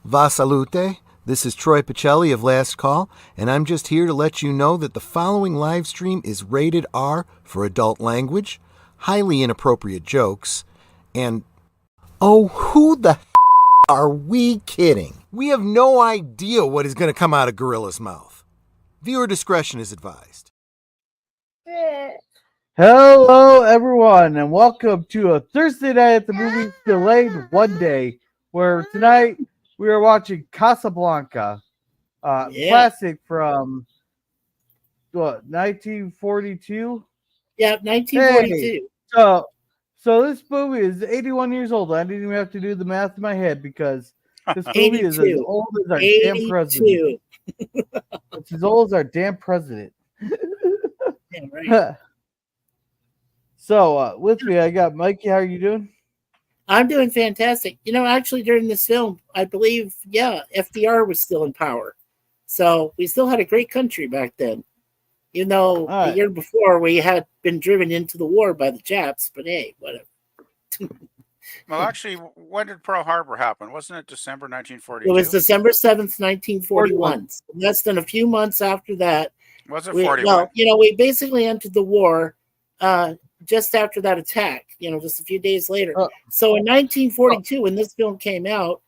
Va salute. This is Troy Pacelli of Last Call, and I'm just here to let you know that the following live stream is rated R for adult language, highly inappropriate jokes, and oh, who the are we kidding? We have no idea what is going to come out of Gorilla's mouth. Viewer discretion is advised. Hello, everyone, and welcome to a Thursday night at the movies delayed one day, where tonight we are watching Casablanca, classic from, 1942? Yeah, 1942. Hey, so this movie is 81 years old. I didn't even have to do the math in my head because this movie is as old as our damn president. It's as old as our damn president. Yeah, right. So, with me, I got Mikey. How are you doing? I'm doing fantastic. You know, actually, during this film, I believe, FDR was still in power. So we still had a great country back then. You know, the year before, we had been driven into the war by the Japs, but hey, whatever. Well, actually, when did Pearl Harbor happen? Wasn't it December 1942? It was December 7th, 1941. So less than a few months after that. Was it 41? Well, you know, we basically entered the war just after that attack, you know, just a few days later. So in 1942, when this film came out,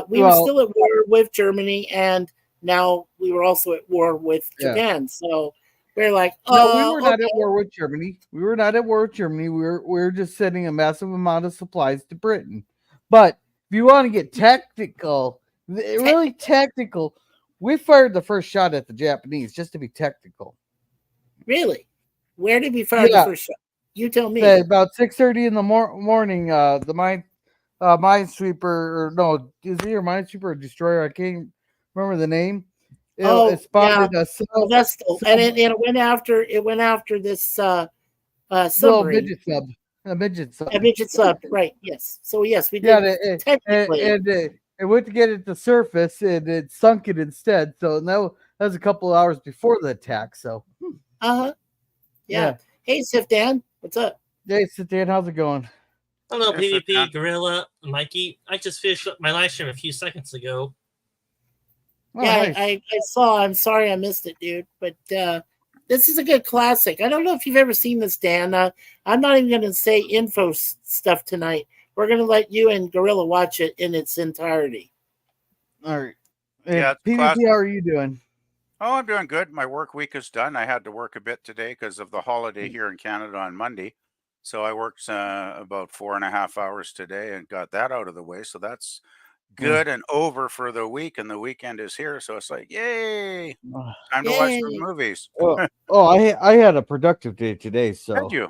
we were still at war with Germany, and now we were also at war with Japan. So we're like, no, we were not at war with Germany. We were not at war with Germany. We were just sending a massive amount of supplies to Britain. But if you want to get tactical, really tactical, we fired the first shot at the Japanese, just to be technical. Really? Where did we fire the first shot? You tell me. About 6:30 in the morning, the minesweeper, is he a minesweeper or destroyer? I can't remember the name. It spotted a vessel, and it went after this submarine. A midget sub. A midget sub, right? Yes. So yes, we did. Technically, it went to get it to surface, and it sunk it instead. So that was a couple of hours before the attack. So. Yeah. Hey, Sif Dan, what's up? Hey, Sif Dan, how's it going? Hello, PvP, Gorilla, Mikey. I just finished up my live stream a few seconds ago. Oh, yeah, nice. I saw. I'm sorry I missed it, dude. But this is a good classic. I don't know if you've ever seen this, Dan. I'm not even going to say info stuff tonight. We're going to let you and Gorilla watch it in its entirety. All right. Yeah, PvP, how are you doing? Oh, I'm doing good. My work week is done. I had to work a bit today because of the holiday here in Canada on Monday. So I worked about 4.5 hours today and got that out of the way. So that's good and over for the week, and the weekend is here. So it's like, yay! Time to watch some movies. I had a productive day today. So did you?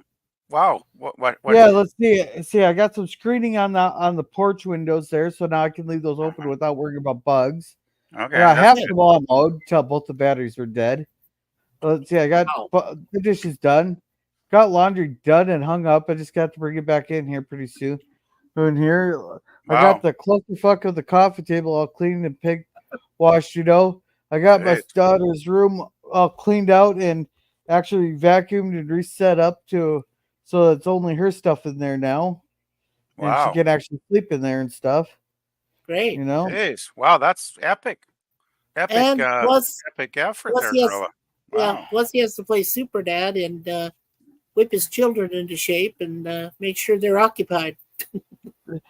Wow. What yeah, let's see. See, I got some screening on the porch windows there, so now I can leave those open without worrying about bugs. Okay. I got half the wall mode until both the batteries were dead. Let's see, I got the dishes done, got laundry done and hung up. I just got to bring it back in here pretty soon. In here, I got the clusterfuck of the coffee table all cleaned and pig washed. You know, I got my daughter's room all cleaned out and actually vacuumed and reset up so it's only her stuff in there now, and she can actually sleep in there and stuff. Great. You know? Jeez. Wow, that's epic. And epic effort there, Gorilla. Wow. Yeah, plus he has to play super dad and whip his children into shape and make sure they're occupied.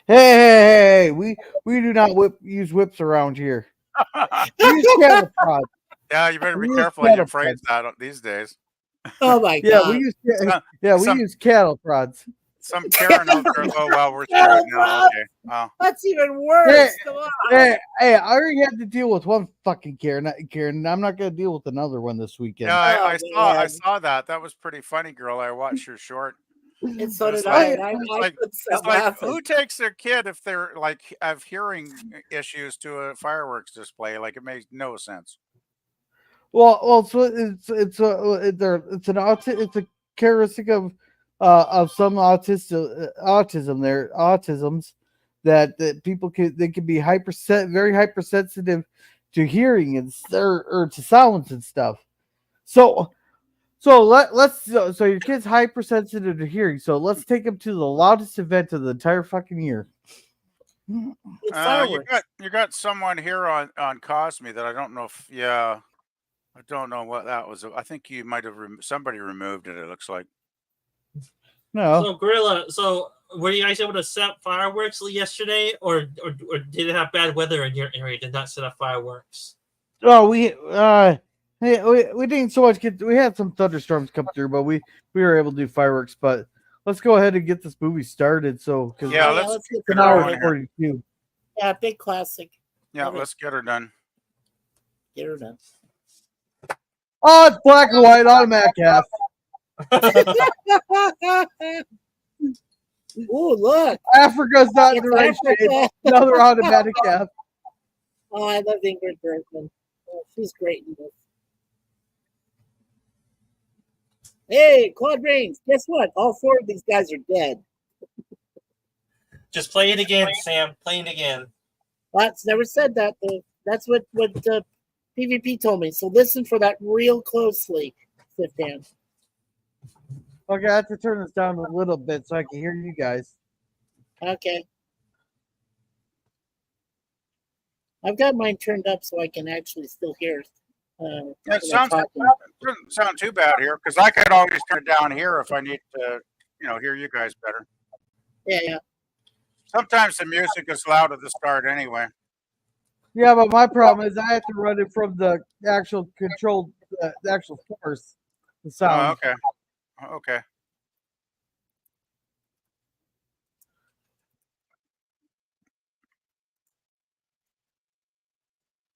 Hey, we do not use whips around here. We use cattle prods. Yeah, you better be careful how you phrase that these days. Oh my God. We use cattle prods. Some Karen out there. Oh wow, we're screwed now. Okay. Wow. That's even worse. Hey, I already had to deal with one fucking Karen. I'm not gonna deal with another one this weekend. Yeah, I saw that. That was pretty funny, girl. I watched your short. And so did I. It's like who takes their kid if they're like have hearing issues to a fireworks display? Like it makes no sense. Well, so it's a characteristic of some autisms that people can be very hypersensitive to hearing and or to sounds and stuff. So your kid's hypersensitive to hearing. So let's take him to the loudest event of the entire fucking year. It's You fireworks. got someone here on Cosme that I don't know if I don't know what that was. I think you might have somebody removed it. It looks like. No. So Gorilla, so were you guys able to set up fireworks yesterday, or did it have bad weather in your area? Did not set up fireworks? Oh, we didn't so much we had some thunderstorms come through, but we were able to do fireworks. But let's go ahead and get this movie started. So because let's get an her hour on. 42. Yeah, big classic. Yeah, let's get her done. Get her done. Oh, it's black and white automatic half. Oh, look. Africa's not in the right It's Africa. shape. Another automatic half. Oh, I love Ingrid Bergman. Oh, she's great in this. Hey, Claude Rains. Guess what? All 4 of these guys are dead. Just play it again, Sam. Play it again. That's never said that. Though. That's what PvP told me. So listen for that real closely, Sifdan. Okay, I have to turn this down a little bit so I can hear you guys. Okay. I've got mine turned up so I can actually still hear. It doesn't sound too bad here because I could always turn it down here if I need to, hear you guys better. Yeah. Sometimes the music is loud at the start anyway. Yeah, but my problem is I have to run it from the actual control, the actual source, the sound. Oh, okay.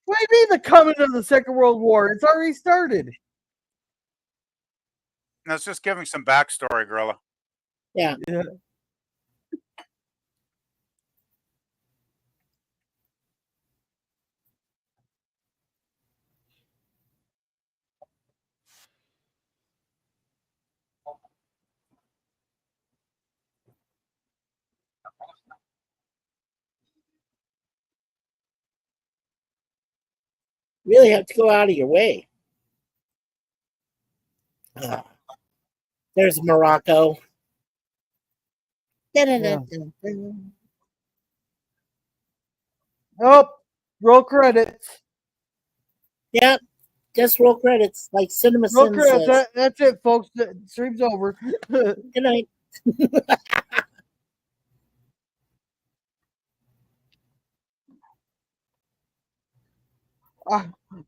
What do you mean the coming of the Second World War? It's already started. That's just giving some backstory, Gorilla. Yeah. Really have to go out of your way. There's Morocco. Yeah. Oh, roll credits. Yep. Just roll credits like Cinema Roll Sin credits. says. That's it, folks. The stream's over. Good night.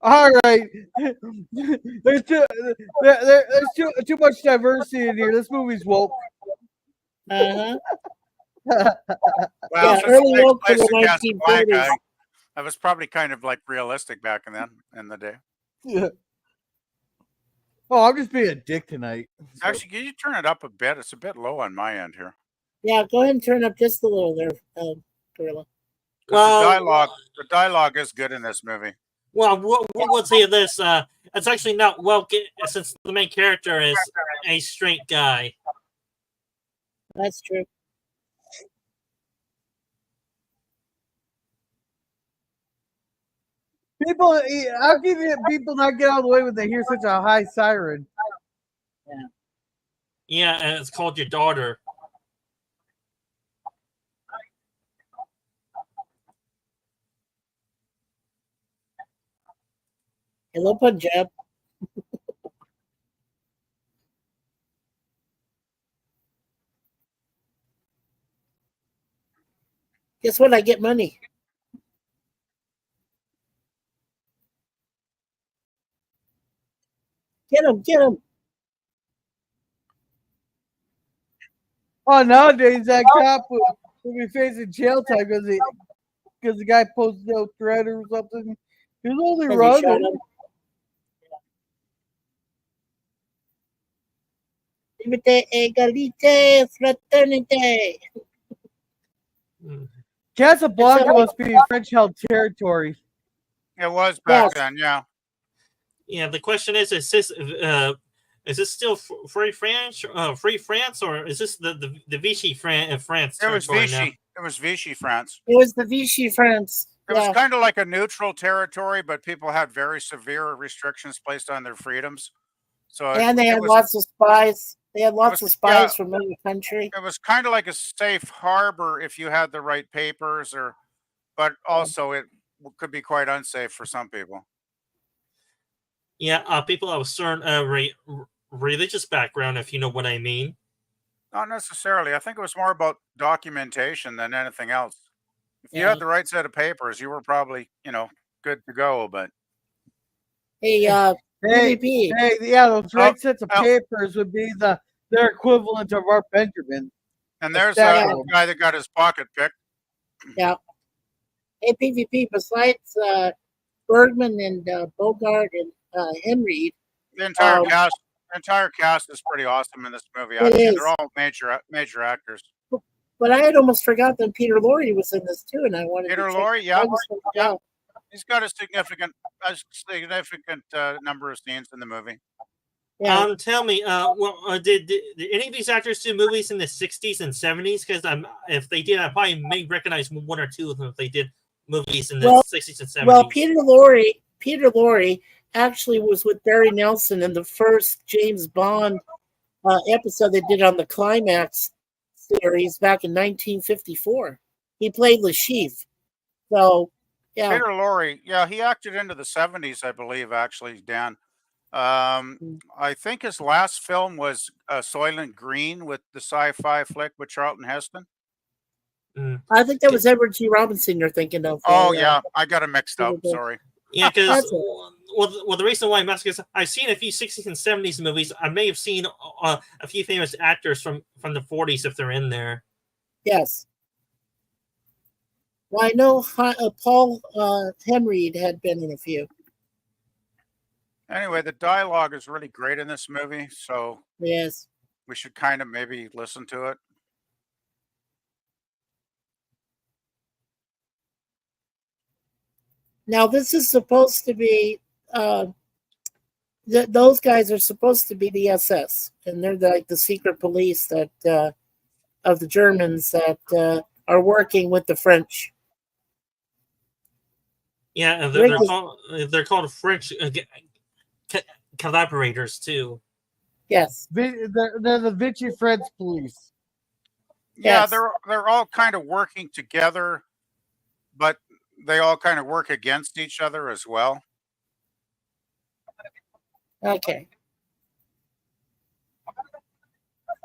All right. There's too much diversity in here. This movie's woke. Uh-huh. Well, Yeah, early woke for the in Casablanca, 1930s. that was probably kind of like realistic back in the day. Yeah. Oh, I'm just being a dick tonight. Actually, can you turn it up a bit? It's a bit low on my end here. Yeah, go ahead and turn up just a little there, Gorilla. The dialogue is good in this movie. Well, we'll say this. It's actually not well since the main character is a straight guy. That's true. How can people not get out of the way when they hear such a high siren? Yeah, and it's called Your Daughter. Hello, Punjab. Guess what? I get money. Get him. Oh, nowadays that cop will be facing jail time because the guy posted a threat or something. He was only running. Liberté, égalité, fraternité. Casablanca must be French-held territory. It was back then, yeah. Yeah, the question is this still free France, or is this the Vichy France? It was territory Vichy. now? It was Vichy France. It was the Vichy France. It was kind of like a neutral territory, but people had very severe restrictions placed on their freedoms. So And they had lots of spies. They had lots of spies from every country. It was kind of like a safe harbor if you had the right papers, but also it could be quite unsafe for some people. Yeah, people of a certain religious background, if you know what I mean. Not necessarily. I think it was more about documentation than anything else. If you had the right set of papers, you were probably, good to go. But hey, those right sets of papers would be their equivalent of our Benjamin. And there's a guy that got his pocket picked. Yeah. Hey, PvP, besides Bergman and Bogart and Henreid, the entire cast is pretty awesome in this movie. They're all major actors. But I had almost forgotten Peter Lorre was in this too, and I wanted Peter to Lorre, yeah. He's got a significant number of scenes in the movie. Yeah. Tell me, did any of these actors do movies in the 60s and 70s? Because if they did, I probably may recognize one or two of them if they did movies in the 60s and 70s. Well, Peter Lorre actually was with Barry Nelson in the first James Bond episode they did on the Climax series back in 1954. He played Le Chiffre. So, yeah. Peter Lorre, he acted into the 70s, I believe, actually, Dan. I think his last film was Soylent Green with the sci-fi flick with Charlton Heston. I think that was Edward G. Robinson you're thinking of. I got it mixed up. Sorry. Yeah, because the reason why I'm asking is I've seen a few 60s and 70s movies. I may have seen a few famous actors from the 40s if they're in there. Yes. Well, I know Paul Henreid had been in a few. Anyway, the dialogue is really great in this movie, so yes, we should kind of maybe listen to it. Now, this is supposed to be, those guys are supposed to be the SS, and they're like the secret police that of the Germans that are working with the French. Yeah, they're called French collaborators too. Yes, they're the Vichy French police. Yeah, yes. they're all kind of working together, but they all kind of work against each other as well. Okay.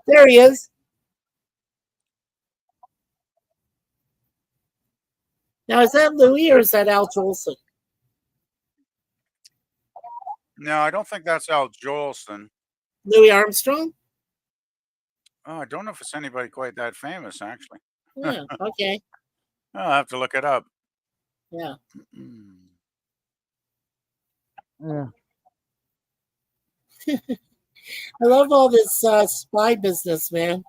There he is. Now, is that Louis or is that Al Jolson? No, I don't think that's Al Jolson. Louis Armstrong? Oh, I don't know if it's anybody quite that famous, actually. Yeah, okay. I'll have to look it up. Yeah. Yeah. I love all this spy business, man.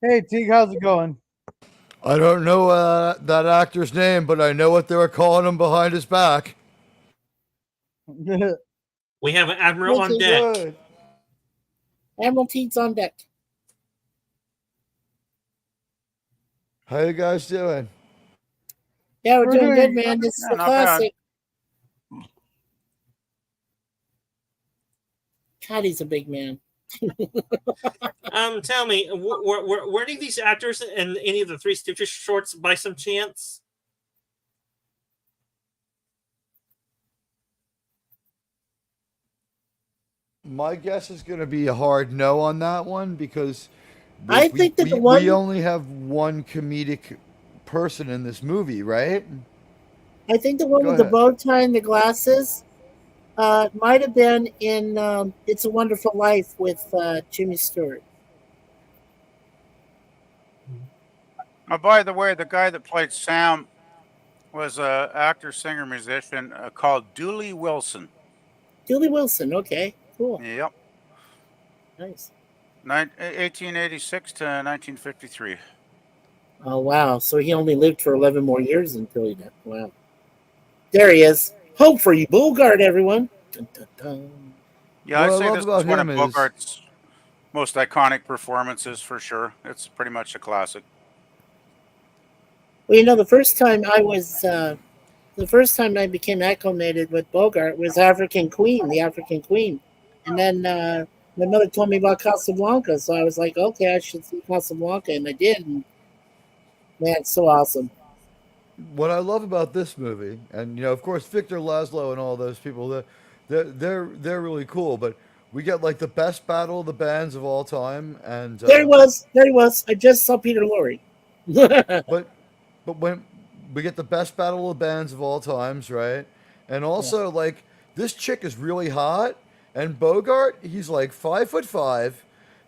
Hey, Teague, how's it going? I don't know that actor's name, but I know what they were calling him behind his back. We have an admiral on deck. Good. Admiral Teague's on deck. How you guys doing? Yeah, we're doing good, man. This is the classic. God, he's a big man. Tell me, were any of these actors in any of the Three Stooges shorts by some chance? My guess is going to be a hard no on that one because I think that we only have one comedic person in this movie, right? I think the one with the bow tie and the glasses might have been in It's a Wonderful Life with Jimmy Stewart. Oh, by the way, the guy that played Sam was an actor, singer, musician called Dooley Wilson. Dooley Wilson, okay, cool. Yep. Nice. 1886 to 1953. Oh, wow. So he only lived for 11 more years until he died. Wow. There he is. Humphrey Bogart, everyone. Dun, dun, dun. Yeah, I'd say this is one of Bogart's most iconic performances for sure. It's pretty much a classic. Well, the first time I became acclimated with Bogart was the African Queen, and then my mother told me about Casablanca, so I was like, okay, I should see Casablanca, and I did. And man, it's so awesome. What I love about this movie, and of course, Victor Laszlo and all those people, they're really cool. But we get like the best battle of the bands of all time, and There he was. I just saw Peter Lorre. but when we get the best battle of the bands of all times, right? And also like this chick is really hot, and Bogart, he's like 5'5".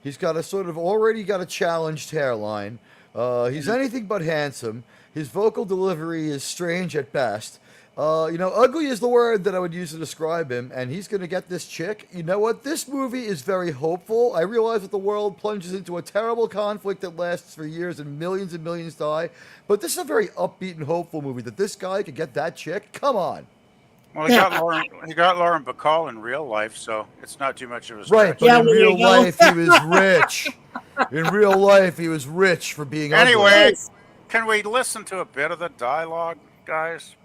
He's got a sort of already got a challenged hairline. He's anything but handsome. His vocal delivery is strange at best. Ugly is the word that I would use to describe him, and he's going to get this chick. You know what? This movie is very hopeful. I realize that the world plunges into a terrible conflict that lasts for years and millions die, but this is a very upbeat and hopeful movie that this guy could get that chick. Come on. Well, he got Lauren Bacall in real life, so it's not too much of a Right, stretch. but in real life, he was rich. In real life, he was rich for being Anyway, ugly. can we listen to a bit of the dialogue, guys?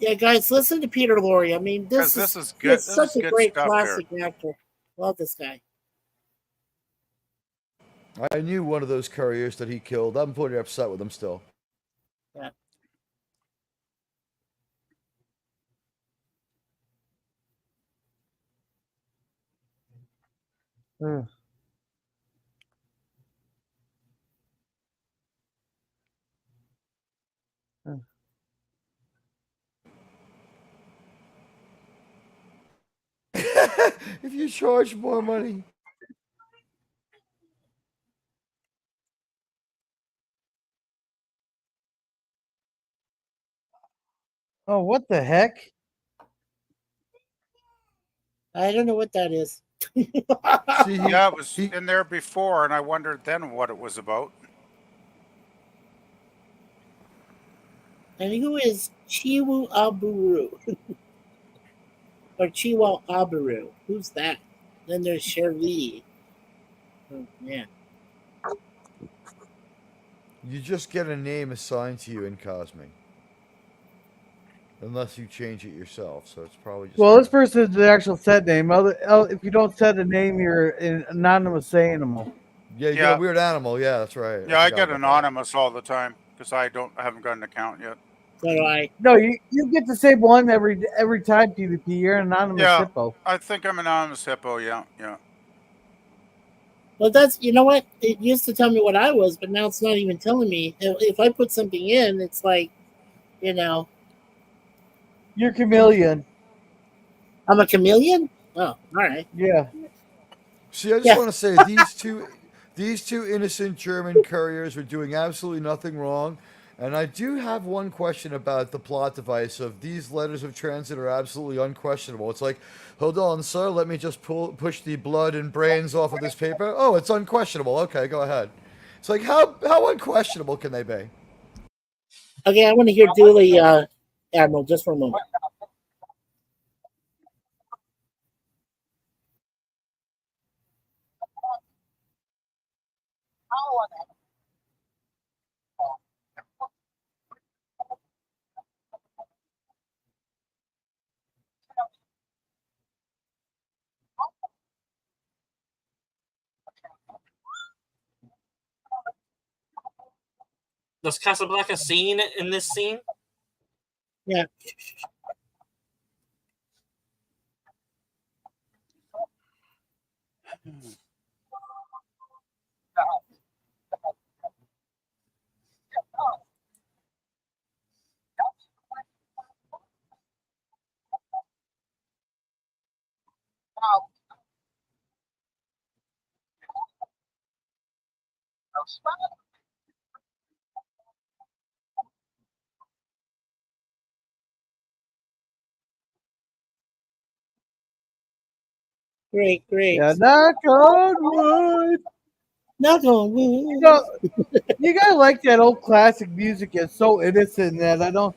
Yeah, guys, listen to Peter Lorre. I mean, this is good. He's such a great classic actor. Love this guy. I knew one of those couriers that he killed. I'm pretty upset with him still. Yeah. If you charge more money. Oh, what the heck? I don't know what that is. See, Yeah, it was in there before, and I wondered then what it was about. And who is Chiwu Aburu? Or Chiwa Abaru? Who's that? Then there's Shirley. Oh, yeah. You just get a name assigned to you in Cosmic. Unless you change it yourself, so it's probably just... Well, this person is the actual set name. If you don't set a name, you're an anonymous animal. Yeah, you get a weird animal. Yeah, that's right. Yeah, I get anonymous all the time because I haven't got an account yet. So do I. No, you get the same one every time, PvP. You're an anonymous hippo. I think I'm an anonymous hippo. Yeah. Well, that's, you know what? It used to tell me what I was, but now it's not even telling me. If I put something in, it's like, You're a chameleon. I'm a chameleon? Oh, all right. Yeah. See, I just want to say these two innocent German couriers were doing absolutely nothing wrong. And I do have one question about the plot device of these letters of transit are absolutely unquestionable. It's like, hold on, sir, let me just push the blood and brains off of this paper. Oh, it's unquestionable. Okay, go ahead. It's like, how unquestionable can they be? Okay, I want to hear Dooley, Admiral, just for a moment. Does Casablanca scene in this scene? Yeah. Great. Yeah, knock on wood. Knock on wood. You gotta like that old classic music. It's so innocent that I don't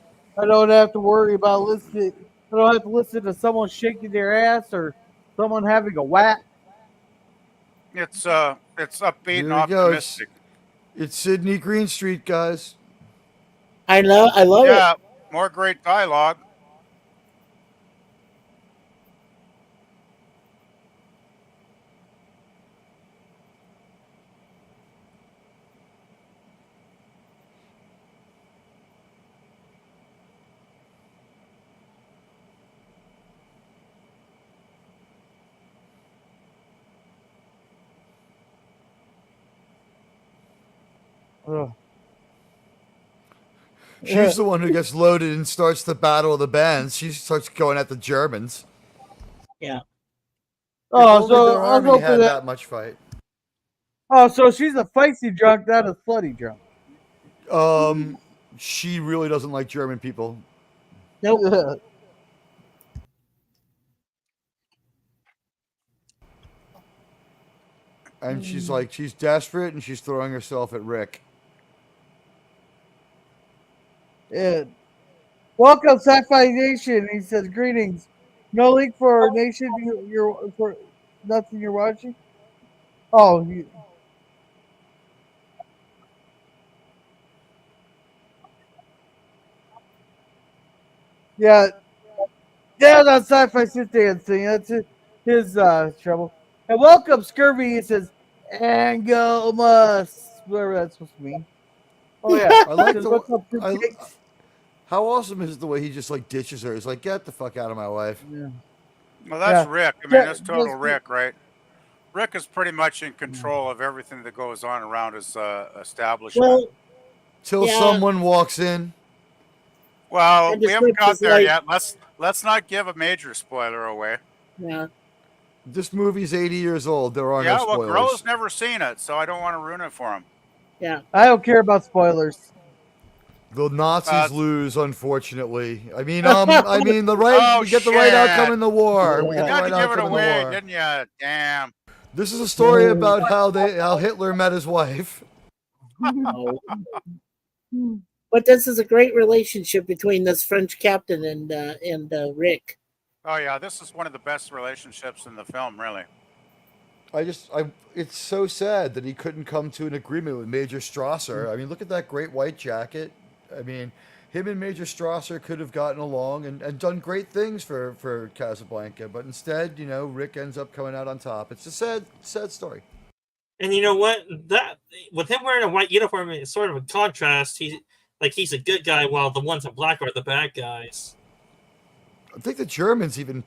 have to worry about listening. I don't have to listen to someone shaking their ass or someone having a whack. It's upbeat and optimistic. It's Sydney Greenstreet, guys. I love it. Yeah, more great dialogue. Ugh. She's the one who gets loaded and starts the battle of the bands. She starts going at the Germans. Yeah. If Oh, only so their I'll army go for had that. that much fight. Oh, so she's a feisty drunk, not a slutty drunk. She really doesn't like German people. Nope. And she's desperate and she's throwing herself at Rick. Yeah. Welcome, Sci-Fi Nation. He says, "Greetings. No link for nation. You're for nothing you're watching." Oh, yeah. Yeah, that's Sci-Fi Sit Dancing. That's his trouble. And welcome, Scurvy. He says, "Angomas," whatever that's supposed to mean. Oh yeah. I like Says, the. "What's up, I, fruitcakes?" how awesome is it the way he just like ditches her? He's like, get the fuck out of my life. Yeah. Well, that's Yeah. Rick. I mean, Yeah, that's total just- Rick, right? Rick is pretty much in control of everything that goes on around his establishment. Well, Till Yeah. someone walks in. Well, And we the haven't script got is there like- yet. Let's not give a major spoiler away. yeah. This movie's 80 years old. There are Yeah, no well, spoilers. Gro's never seen it, so I don't want to ruin it for him. Yeah. I don't care about spoilers. The Nazis Uh, lose, unfortunately. I mean, the right. Oh, we get the right shit. outcome in the war. We Yeah. get You the had right to give it outcome in the away, war. didn't you? Damn. This is a story about how Hitler met his wife. No. But this is a great relationship between this French captain and Rick. Oh yeah, this is one of the best relationships in the film, really. It's so sad that he couldn't come to an agreement with Major Strasser. I mean, look at that great white jacket. I mean, him and Major Strasser could have gotten along and done great things for Casablanca, but instead, Rick ends up coming out on top. It's a sad story. And you know what? That with him wearing a white uniform, it's sort of a contrast. He's a good guy, while the ones in black are the bad guys. I think the Germans even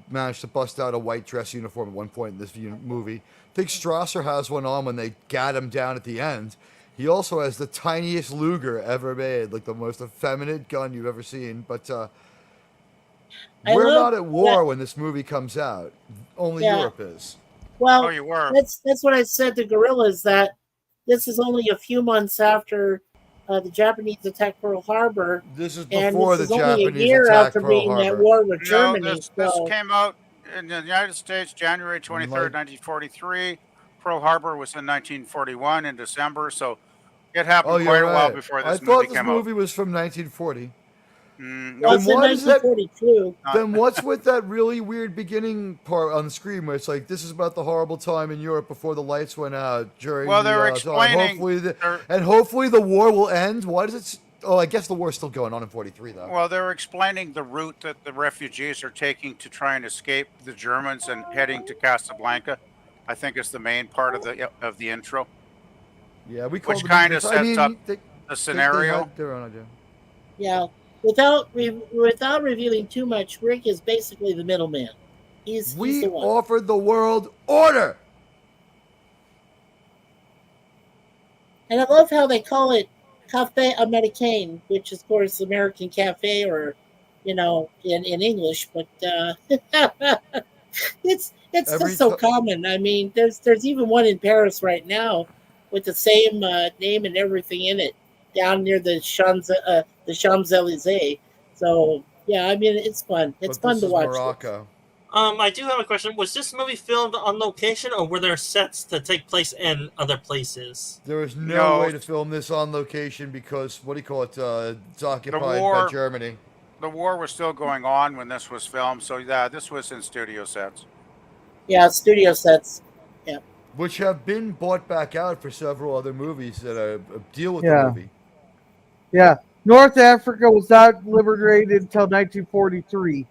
managed to bust out a white dress uniform at one point in this movie. I think Strasser has one on when they gat him down at the end. He also has the tiniest Luger ever made, like the most effeminate gun you've ever seen. But we're not at war when this movie comes out. Only Europe is. Well, Oh, you were. that's what I said to Gorillas, that this is only a few months after the Japanese attacked Pearl Harbor. This is And before this the is only a Japanese year attacked after Pearl being at Harbor. war with No, Germany. this so came out in the United States January 23rd, 1943. Pearl Harbor was in 1941 in December, so it happened Oh, quite you're a while right. before I this thought movie this came movie was from 1940. out. well, No, it's in what is that- 1942. Then what's with that really weird beginning part on the screen where it's like, this is about the horrible time in Europe before the lights went out during Well, the they're time. explaining- Hopefully the war will end. Why does it? Oh, I guess the war's still going on in 43 though. Well, they're explaining the route that the refugees are taking to try and escape the Germans and heading to Casablanca. I think is the main part of the intro, Yeah, we call which them- kind I of sets mean, up they the scenario. had their own idea. Yeah. Without revealing too much, Rick is basically the middleman. He's We the one. offered the world order. And I love how they call it Café Américain, which is, of course, American cafe, or, in English. But it's Every just so ti- common. I mean, there's even one in Paris right now with the same name and everything in it, down near the Champs Elysees. So yeah, I mean, it's fun. It's But fun this to is watch. Morocco. I do have a question. Was this movie filmed on location, or were there sets to take place in other places? There was no No. way to film this on location because it's occupied by war- Germany. The war was still going on when this was filmed, so yeah, this was in studio sets. Yeah, studio sets. Which have been bought back out for several other movies that deal with Yeah. the movie. Yeah. North Africa was not liberated until 1943.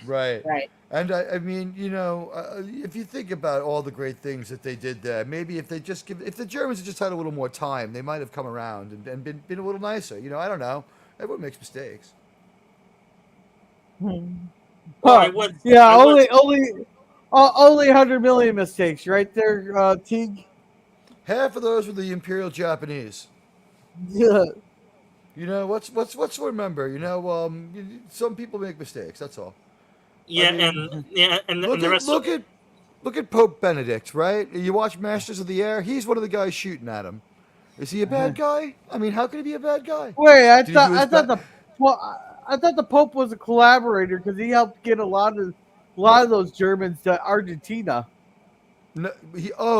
Right. Right. And I mean, if you think about all the great things that they did there, maybe if the Germans had just had a little more time, they might have come around and been a little nicer. I don't know. Everyone makes mistakes. Yeah, only 100 million mistakes, right there, Teague. Half of those were the Imperial Japanese. Yeah. Let's remember. Some people make mistakes. That's all. Yeah, I mean, and look the at rest. look at Pope Benedict, right? You watch Masters of the Air. He's one of the guys shooting at him. Is he a bad guy? I mean, how could he be a bad guy? Wait, I Did he do his thought the Pope was a collaborator because he helped get a lot of those Germans to Argentina. No,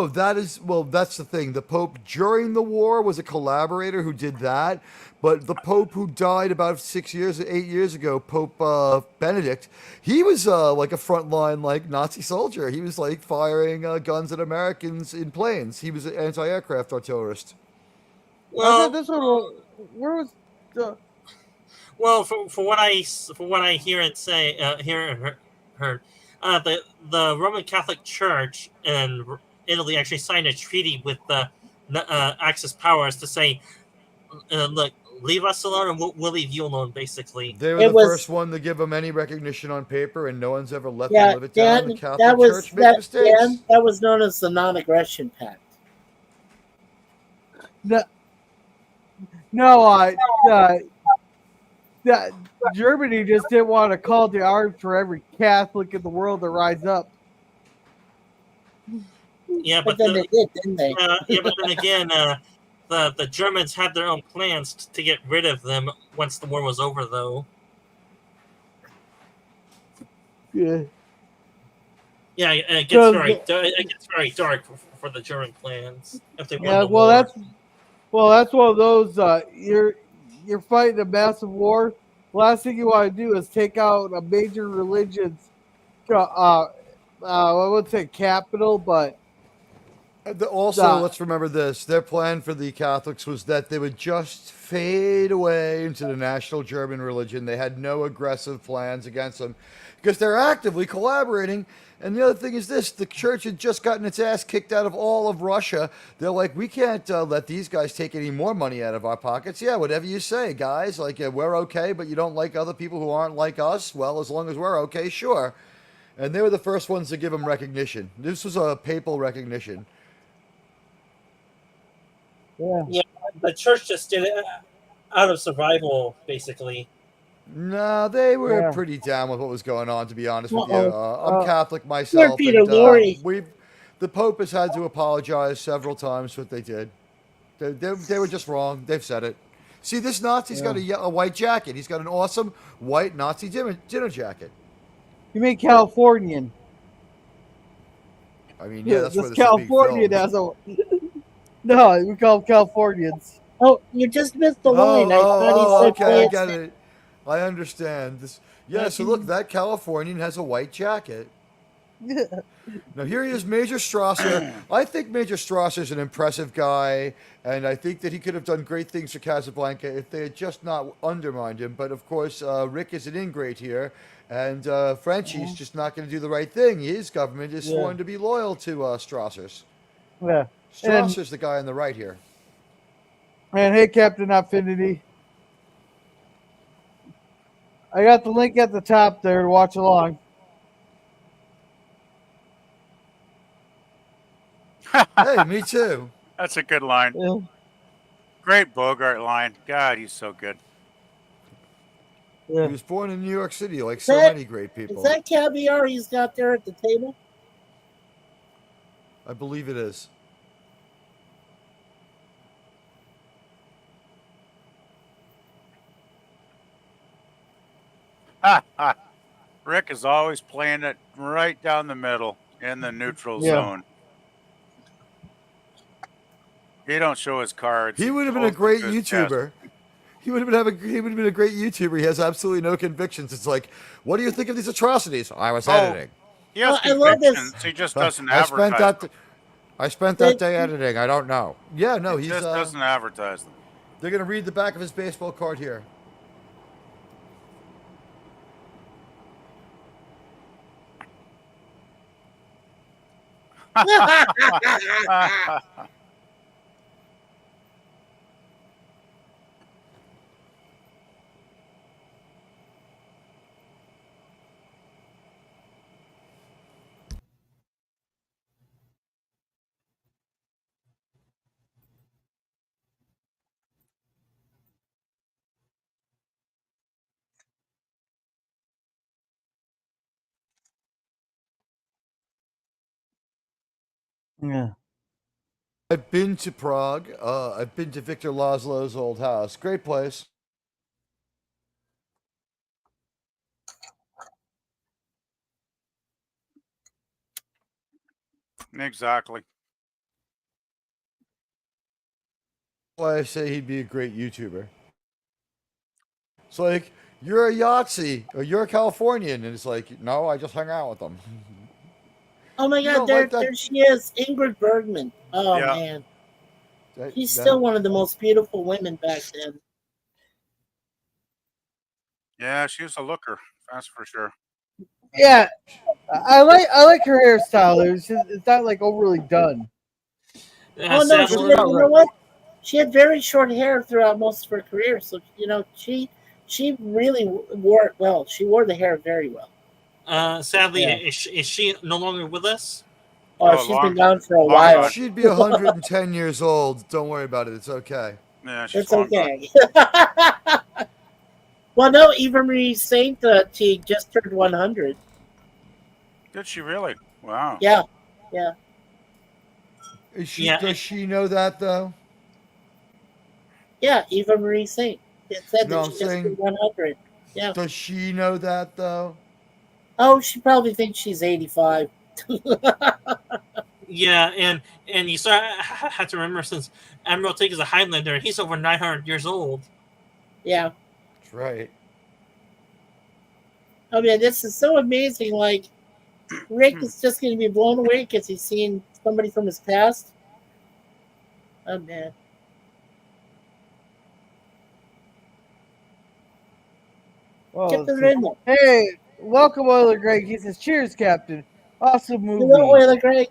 that's the thing. The Pope during the war was a collaborator who did that, but the Pope who died about 8 years ago, Pope Benedict, he was like a frontline Nazi soldier. He was like firing guns at Americans in planes. He was an anti-aircraft artillerist. Well, this one, where was the? Well, for what I hear and say, heard. The Roman Catholic Church in Italy actually signed a treaty with the Axis powers to say, look, leave us alone and we'll leave you alone, basically. They were the first one to give them any recognition on paper, and no one's ever let them live it down. The Catholic Church made mistakes. That was known as the Non-Aggression Pact. Germany just didn't want to call to arms for every Catholic in the world to rise up. Yeah, but then they did, didn't they? But then again, the Germans had their own plans to get rid of them once the war was over, though. Yeah. Yeah, it gets very dark for the German plans. If they won the war. that's one of those. You're fighting a massive war. Last thing you want to do is take out a major religion's, I wouldn't say capital, but also let's remember this: their plan for the Catholics was that they would just fade away into the national German religion. They had no aggressive plans against them because they're actively collaborating. And the other thing is this: the church had just gotten its ass kicked out of all of Russia. They're like, we can't let these guys take any more money out of our pockets. Yeah, whatever you say, guys. Like, we're okay, but you don't like other people who aren't like us. Well, as long as we're okay, sure. And they were the first ones to give them recognition. This was a papal recognition. Yeah, the church just did it out of survival, basically. No, they were pretty down with what was going on, to be honest with you. I'm Catholic myself. Peter Lorre. The Pope has had to apologize several times for what they did. They were just wrong. They've said it. See, this Nazi's got a white jacket. He's got an awesome white Nazi dinner jacket. You mean Californian? I mean, yeah, that's where this Californian has a. No, we call them Californians. Oh, you just missed the line. Okay, I get it. I understand this. Yeah, so look, that Californian has a white jacket. Now here he is, Major Strasser. I think Major Strasser's an impressive guy, and I think that he could have done great things for Casablanca if they had just not undermined him. But of course, Rick is an ingrate here, and Frenchie's just not going to do the right thing. His government is sworn to be loyal to Strasser's. Yeah. Strasser's the guy on the right here. And hey, Captain Affinity. I got the link at the top there to watch along. Hey, me too. That's a good line. Yeah. Great Bogart line. God, he's so good. Yeah. He was born in New York City, like so many great people. Is that caviar he's got there at the table? I believe it is. Rick is always playing it right down the middle in the neutral zone. He don't show his cards. He would have been a great YouTuber. He would have been a great YouTuber. He has absolutely no convictions. It's like, what do you think of these atrocities? I was editing. He has convictions. He just doesn't advertise. I spent that day editing. I don't know. Yeah, no, he just doesn't advertise them. They're going to read the back of his baseball card here. Yeah. I've been to Prague. I've been to Victor Laszlo's old house. Great place. Exactly. Why I say he'd be a great YouTuber. It's like, you're a Yahtzee or you're a Californian, and it's like, no, I just hung out with them. Oh my You God, don't like that? there she is, Ingrid Bergman. Oh Yeah. man, she's That- still one of the most beautiful women back then. Yeah, she was a looker. That's for sure. Yeah, I like her hairstyle. It's not like overly done. Oh no, Sadly, you know what? She had very short hair throughout most of her career, so she really wore it well. She wore the hair very well. sadly, Yeah. is she no longer with us? Oh, Oh, she's long- been gone for a long while. gone. She'd be 110 years old. Don't worry about it. It's okay. Yeah, she's It's long gone. okay. Well, no, Eva Marie Saint, she just turned 100. Did she really? Wow. Yeah. Is she? Yeah, Does she know that though? Yeah, Eva Marie Saint. It said No, that I'm she just saying- turned 100. Yeah. Does she know that though? Oh, she probably thinks she's 85. yeah, and you have to remember, since Admiral Tig is a Highlander, he's over 900 years old. Yeah. That's right. I mean, this is so amazing. Like, Rick is just going to be blown away because he's seen somebody from his past. Oh, man. Well, Get the rhythm. hey, welcome, Oiler Greg. He says, "Cheers, Captain. Awesome movie." Hello, Oiler Greg.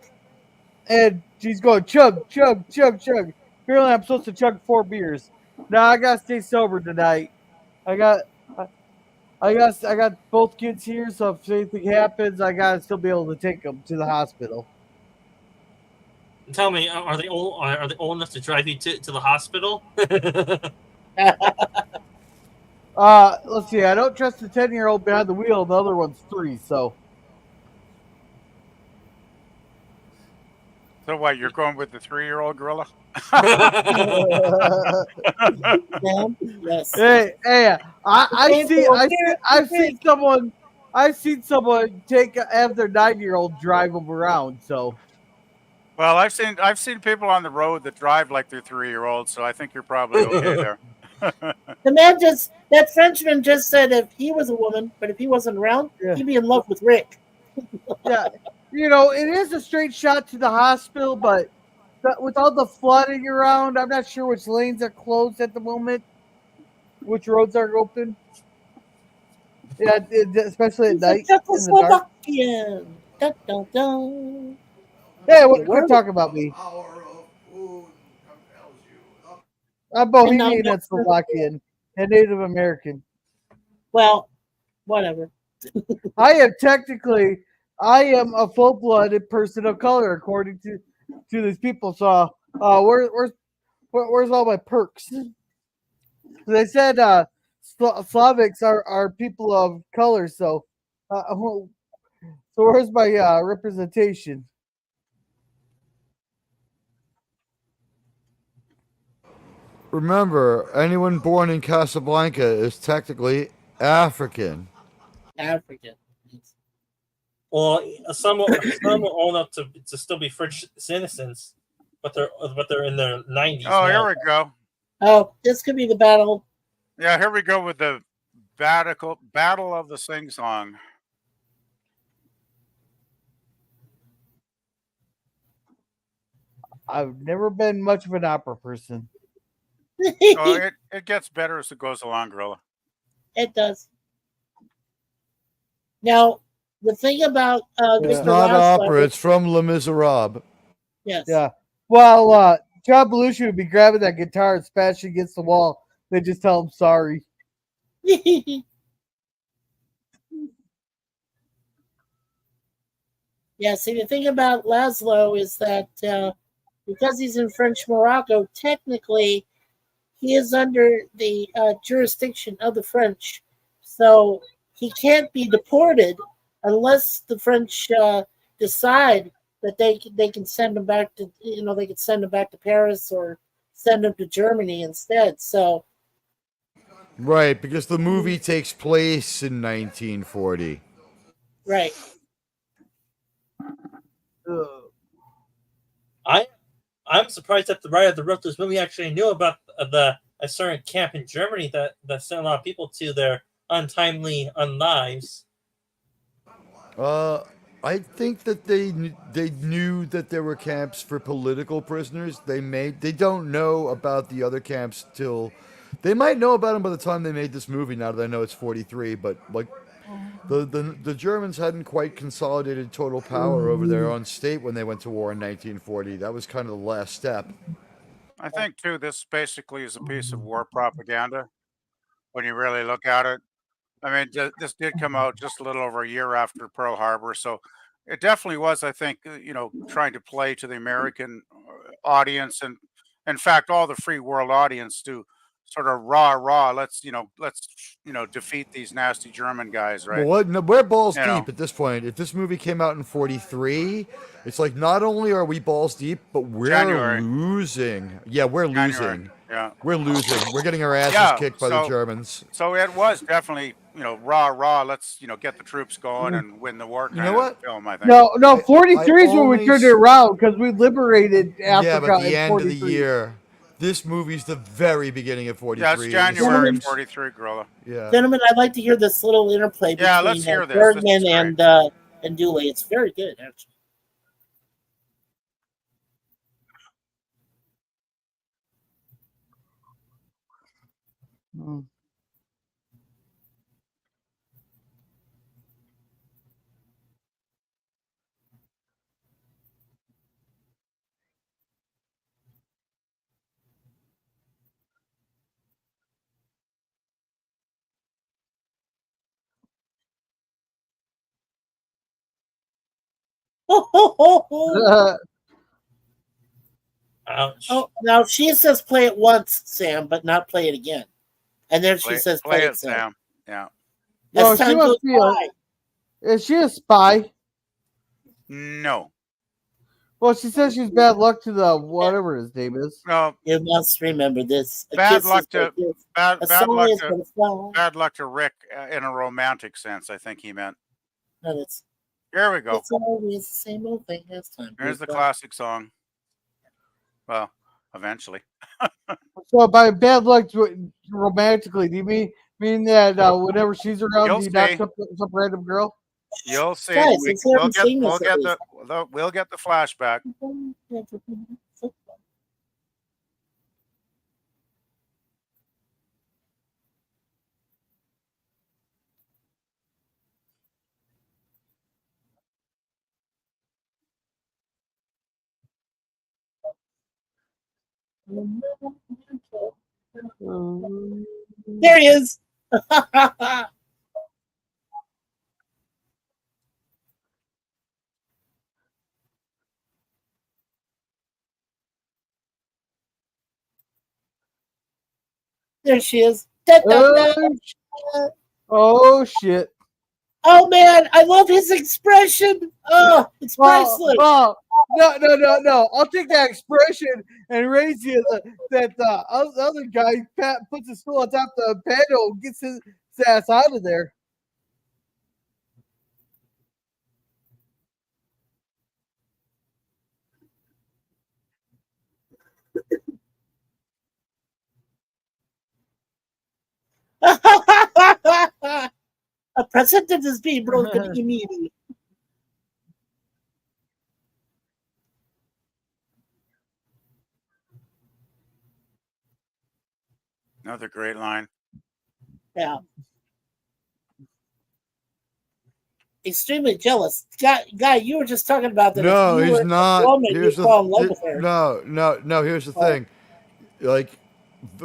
And she's going chug, chug, chug, chug. Apparently, I'm supposed to chug 4 beers. Now I gotta stay sober tonight. I got both kids here, so if anything happens, I gotta still be able to take them to the hospital. Tell me, are they old enough to drive you to the hospital? Let's see. I don't trust the 10-year-old behind the wheel. The other one's 3, so. So what? You're going with the 3-year-old gorilla? Yes. Hey, I've seen someone have their 9-year-old drive them around. So. Well, I've seen people on the road that drive like they're 3-year-olds, so I think you're probably okay there. That Frenchman just said if he was a woman, but if he wasn't around, Yeah. he'd be in love with Rick. Yeah, it is a straight shot to the hospital, but with all the flooding around, I'm not sure which lanes are closed at the moment, which roads are open. Yeah, especially at night. Czechoslovakian. Dun, dun, dun. Hey, quit talking about me. I'm Bohemian and Slovakian and Native American. Well, whatever. I am a full-blooded person of color, according to these people. So, where's all my perks? They said Slavics are people of color. So where's my representation? Remember, anyone born in Casablanca is technically African. African. Well, some are old enough to still be French citizens, but they're in their 90s. Oh, now. here we go. Oh, this could be the battle. Yeah, here we go with the battle of the sing song. I've never been much of an opera person. Oh, it gets better as it goes along, Gorilla. It does. Now, the thing about It's Mr. not Laszlo, opera. It's from Les Miserables. yes, Yeah. Well, John Belushi would be grabbing that guitar and smashing against the wall. They just tell him sorry. yeah. See, the thing about Laszlo is that because he's in French Morocco, technically he is under the jurisdiction of the French, so he can't be deported unless the French decide that they can send him back to they could send him back to Paris or send him to Germany instead. So Right, because the movie takes place in 1940. right, I'm surprised that the writer that wrote this movie actually knew about a certain camp in Germany that sent a lot of people to their untimely unlives. I think that they knew that there were camps for political prisoners. They don't know about the other camps till they might know about them by the time they made this movie. Now that I know it's 43, but like the Germans hadn't quite consolidated total power over their own state when they went to war in 1940. That was kind of the last step. I think too, this basically is a piece of war propaganda when you really look at it. I mean, this did come out just a little over a year after Pearl Harbor, so it definitely was, I think, trying to play to the American audience, and in fact, all the free world audience to sort of rah. Let's defeat these nasty German guys, Well, right? we're balls You deep know, at this point. If this movie came out in 43, it's like not only are we balls deep, but we're January, losing. Yeah, we're January, losing. yeah, We're losing. We're getting our asses yeah. kicked by the So Germans. So it was definitely, rah. Let's, get the troops going and win the war You know kind of what? film, I think. No, I 43 is when we turned it always around because we liberated Yeah, but Africa the in end of the 43. year. This movie's the very beginning of Yeah, it's 43, and it January gentlemen, seems 43, Gorilla. yeah. gentlemen, I'd like to hear this little interplay Yeah, let's between hear this. This is Bergman great. and Dooley. It's very good, actually. Mm. Oh, Ouch. now she says play it once, Sam, but not play it again. And then she Play, says play play it, it, Sam. Sam. Yeah. Well, As she time goes must be by. is she a spy? No. Well, she says she's bad luck to the whatever his name is. No. You must remember this. A Bad kiss luck is but a to kiss. bad A bad sigh luck is to but a sigh. bad luck to Rick in a romantic sense. I think he meant. No, it's Here we go. it's always the same old thing as time Here's goes the by. classic song. Well, eventually. So by bad luck romantically, do you mean that whenever she's around, You'll he knocks see. up some random girl? You'll see. Guys, let's hear We'll him get sing we'll this at get least. we'll get the flashback. There he is. There she is. Da, da, da. Oh shit! Oh man, I love his expression. Oh, it's priceless. Oh, no! I'll take that expression and raise you that other guy puts his stool on top of the panel, and gets his ass out of there. A precedent is being broken immediately. Another great line. Yeah. Extremely jealous. Guy, you were just talking about that. No, if you he's were not. A woman, Here's you'd fall in love with her. No. Here's the thing. Like,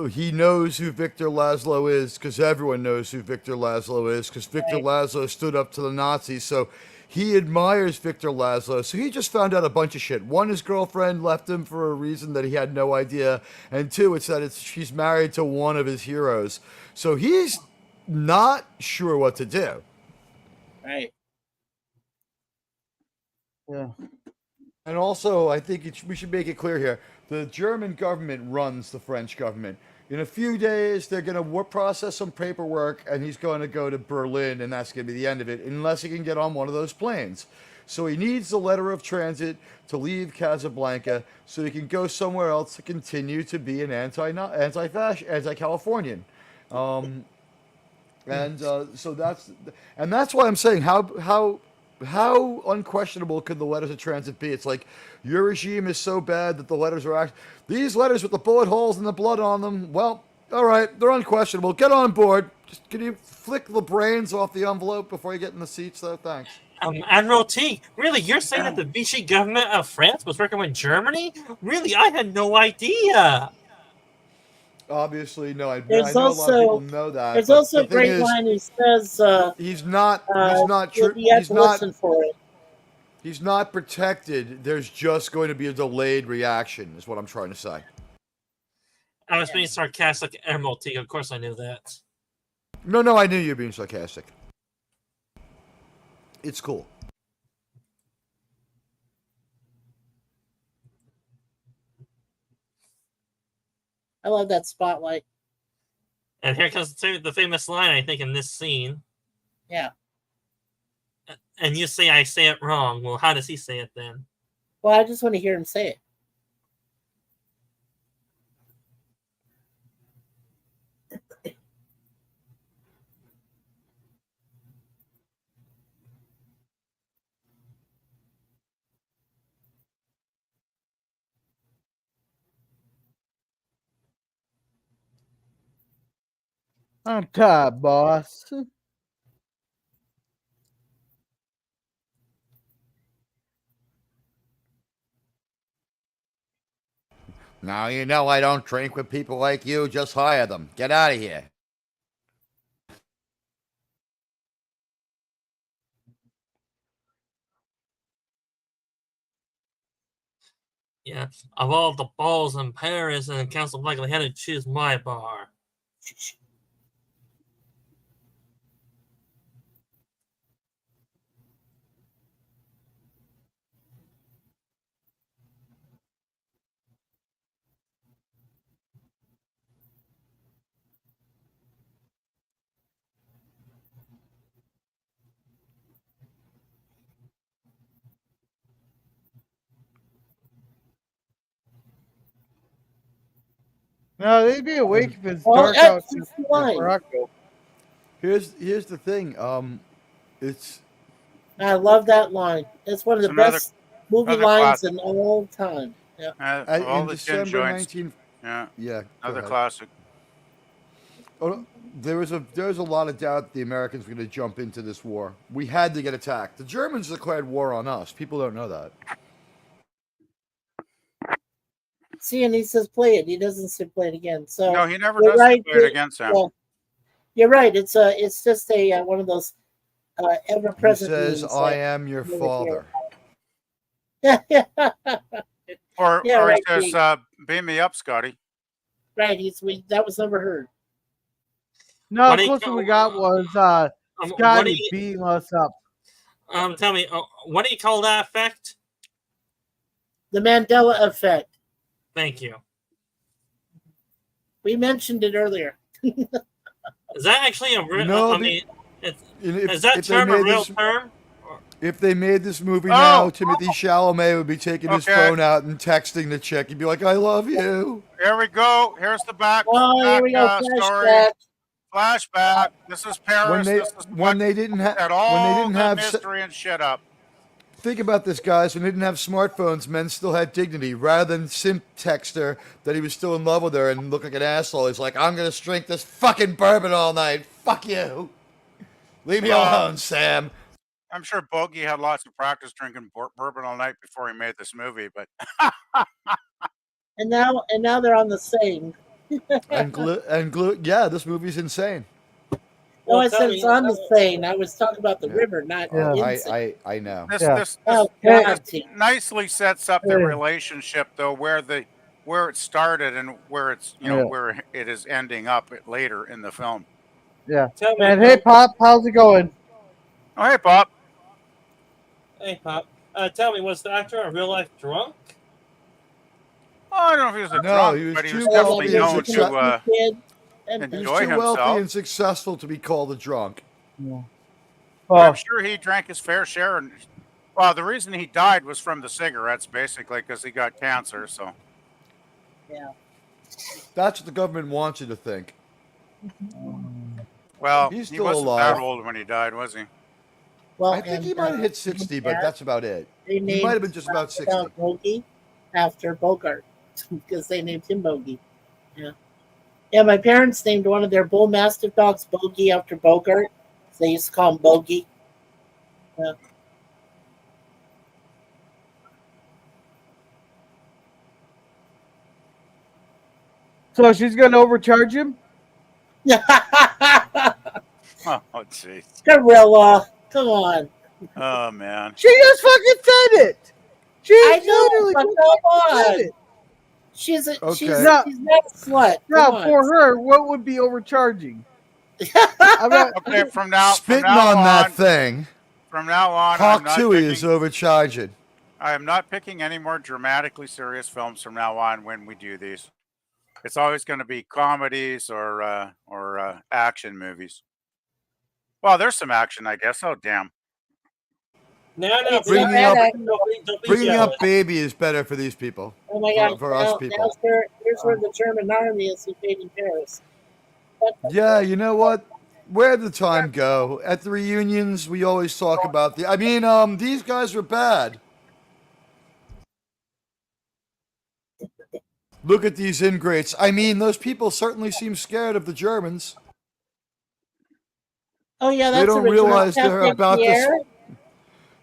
he knows who Victor Laszlo is because everyone knows who Victor Laszlo is because Victor Laszlo stood up to the Nazis. So he admires Victor Laszlo. So he just found out a bunch of shit. One, his girlfriend left him for a reason that he had no idea. And two, it's that she's married to one of his heroes. So he's not sure what to do. Right. Yeah. And also, I think we should make it clear here. The German government runs the French government. In a few days, they're going to process some paperwork, and he's going to go to Berlin, and that's going to be the end of it, unless he can get on one of those planes. So he needs the letter of transit to leave Casablanca so he can go somewhere else to continue to be an anti-Californian. So that's why I'm saying how unquestionable could the letters of transit be? It's like, your regime is so bad that the letters are these letters with the bullet holes and the blood on them, well, all right, they're unquestionable. Get on board. Just can you flick the brains off the envelope before you get in the seats, though? Thanks. Admiral T, really, you're saying that the Vichy government of France was working with Germany? Really, I had no idea. Obviously, no. I There's know also, a lot of people know that. There's but also the a great thing is, line he says, he's not true. you have to listen for it. He's not protected. There's just going to be a delayed reaction, is what I'm trying to say. I was being sarcastic, Admiral T. Of course I knew that. No, I knew you were being sarcastic. It's cool. I love that spotlight. And here comes the famous line, I think, in this scene. Yeah. And you say I say it wrong. Well, how does he say it then? Well, I just want to hear him say it. On top, boss. Now you know I don't drink with people like you. Just hire them. Get out of here. Yeah, of all the balls in Paris and Casablanca, they had to choose my bar. No, they'd be awake if it's dark out. Here's the thing. It's. I love that line. It's one of the best movie lines in all time. Yeah. All in the December 19. Yeah. Another ahead. classic. Oh, there was a lot of doubt the Americans were going to jump into this war. We had to get attacked. The Germans declared war on us. People don't know that. See, and he says play it. He doesn't say play it again. So no, he never does play it again, Sam. Well, you're right. It's just a one of those ever present. He says, "I am your father." Or he says, "Beam me up, Scotty." Right. That was never heard. No, the closest we got was Scotty beating us up. Tell me, what do you call that effect? The Mandela effect. Thank you. We mentioned it earlier. Is that actually a real? No, is that term a real term? If they made this movie now, Timothy Chalamet would be taking his phone out and texting the chick. He'd be like, "I love you." Here we go. Here's the back. Here we go. Flashback. Flashback. This is Paris. When they didn't have mystery and shit up. Think about this, guys. When they didn't have smartphones, men still had dignity. Rather than simp text her that he was still in love with her and look like an asshole, he's like, I'm going to drink this fucking bourbon all night. Fuck you. Leave me alone, Sam. I'm sure Bogey had lots of practice drinking bourbon all night before he made this movie, but And now they're on the same. Yeah, this movie's insane. No, I said it's on the Seine. I was talking about the river, not Yeah. in Seine. I know. this Oh, God, this nicely sets up the relationship, though, where it started and where it's where it is ending up later in the film. Yeah. Tell me, And hey, Pop, how's it going? Oh, hey, Bob. Hey, Pop. Tell me, was the actor a real life drunk? Oh, I don't know if he was a No, drunk, he was but he too was wealthy definitely and known to Kid. He was enjoy too wealthy himself. and successful to be called a drunk. Yeah. I'm Oh, sure he drank his fair share. And well, the reason he died was from the cigarettes, basically, because he got cancer. So Yeah. That's what the government wants you to think. well, He's he still wasn't alive. that old when he died, was he? Well, I think he might have hit 60, but that's about it. They He named might have been just about 60. Bogey after Bogart because they named him Bogey. Yeah. Yeah, my parents named one of their bull mastiff dogs Bogey after Bogart. So they used to call him Bogey. Yeah. so she's gonna overcharge him? Oh, jeez. Gorilla. Come on. Oh, man. She just fucking said it. She I know, literally but just come fucking said on. it. She's Okay. she's not a slut. Come Now, on. for her, what would be overcharging? I'm not, Okay, from now Spitting on, on that thing. From now on, I'm Hawk not Tui is picking, overcharging. I am not picking any more dramatically serious films from now on when we do these. It's always going to be comedies or action movies. Well, there's some action, I guess. Oh, damn. No, It's Bringing not up- that don't be Bringing jealous. up baby is better for these people. Oh my God! for us now, people. here's where the German army is invading Paris. Yeah, you know what? Where'd the time go? At the reunions, we always talk about these guys were bad. Look at these ingrates. I mean, those people certainly seem scared of the Germans. Oh yeah, They that's don't original. realize they're Captain about to Pierre.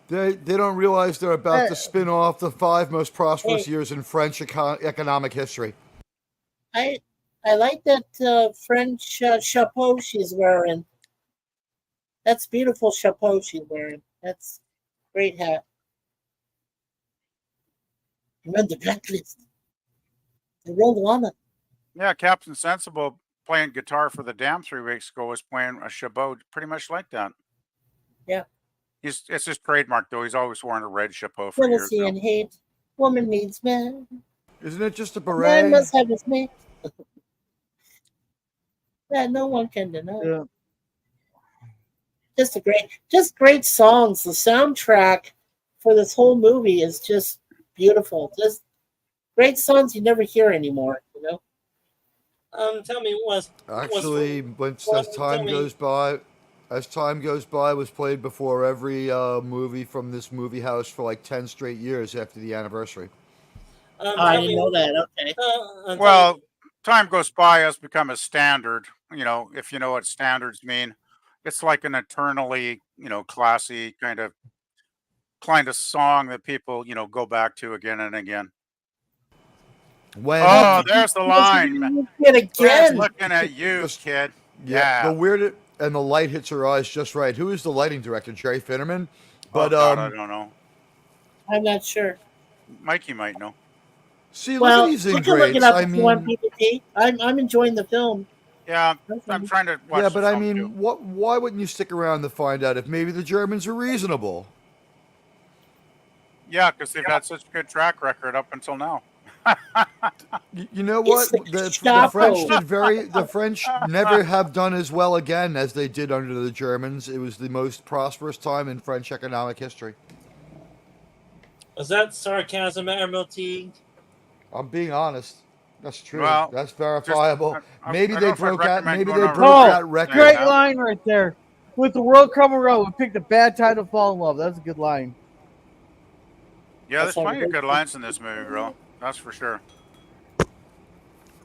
They don't realize they're about to spin off the 5 most prosperous Hey. years in French economic history. I like that French chapeau she's wearing. That's beautiful chapeau she's wearing. That's great hat. I'm on the blacklist. The rolled one. Yeah, Captain Sensible playing guitar for the Dam 3 weeks ago was playing a chapeau pretty much like that. Yeah. It's his trademark, though. He's always worn a red chapeau for years. Jealousy and hate. Woman needs man. Isn't it just a Man beret? must have his mate. That no one can deny. yeah. Just great songs. The soundtrack for this whole movie is just beautiful. Just great songs you never hear anymore. You know. Tell me, Actually, as time goes by, was played before every movie from this movie house for like 10 straight years after the anniversary. I didn't know that. Okay. Well, time goes by has become a standard. You know, if you know what standards mean, it's like an eternally, classy kind of song that people, go back to again and again. Oh, there's the line. Yet Fred's again. looking at you, kid. The weird and the light hits her eyes just right. Who is the lighting director? Jerry Finnerman. But God, I don't know. I'm not sure. Mikey might know. See, Well, look at these you can look it ingrates. up I if you want mean, PPT. I'm enjoying the film. Yeah, I'm trying to watch. yeah, the but I film, mean, too. why wouldn't you stick around to find out if maybe the Germans are reasonable? Yeah, because they've had such a good track record up until now. You know what? It's The French Chapo. the French never have done as well again as they did under the Germans. It was the most prosperous time in French economic history. Was that sarcasm, Admiral Teague? I'm being honest. That's true. Well, That's verifiable. I maybe don't they know if I'd broke out. recommend Maybe going they on a broke road. that record. Great Yeah. line right there. With the world coming around, we picked a bad time to fall in love. That's a good line. Yeah, That's there's how plenty of they- good lines in this movie, girl. That's for sure.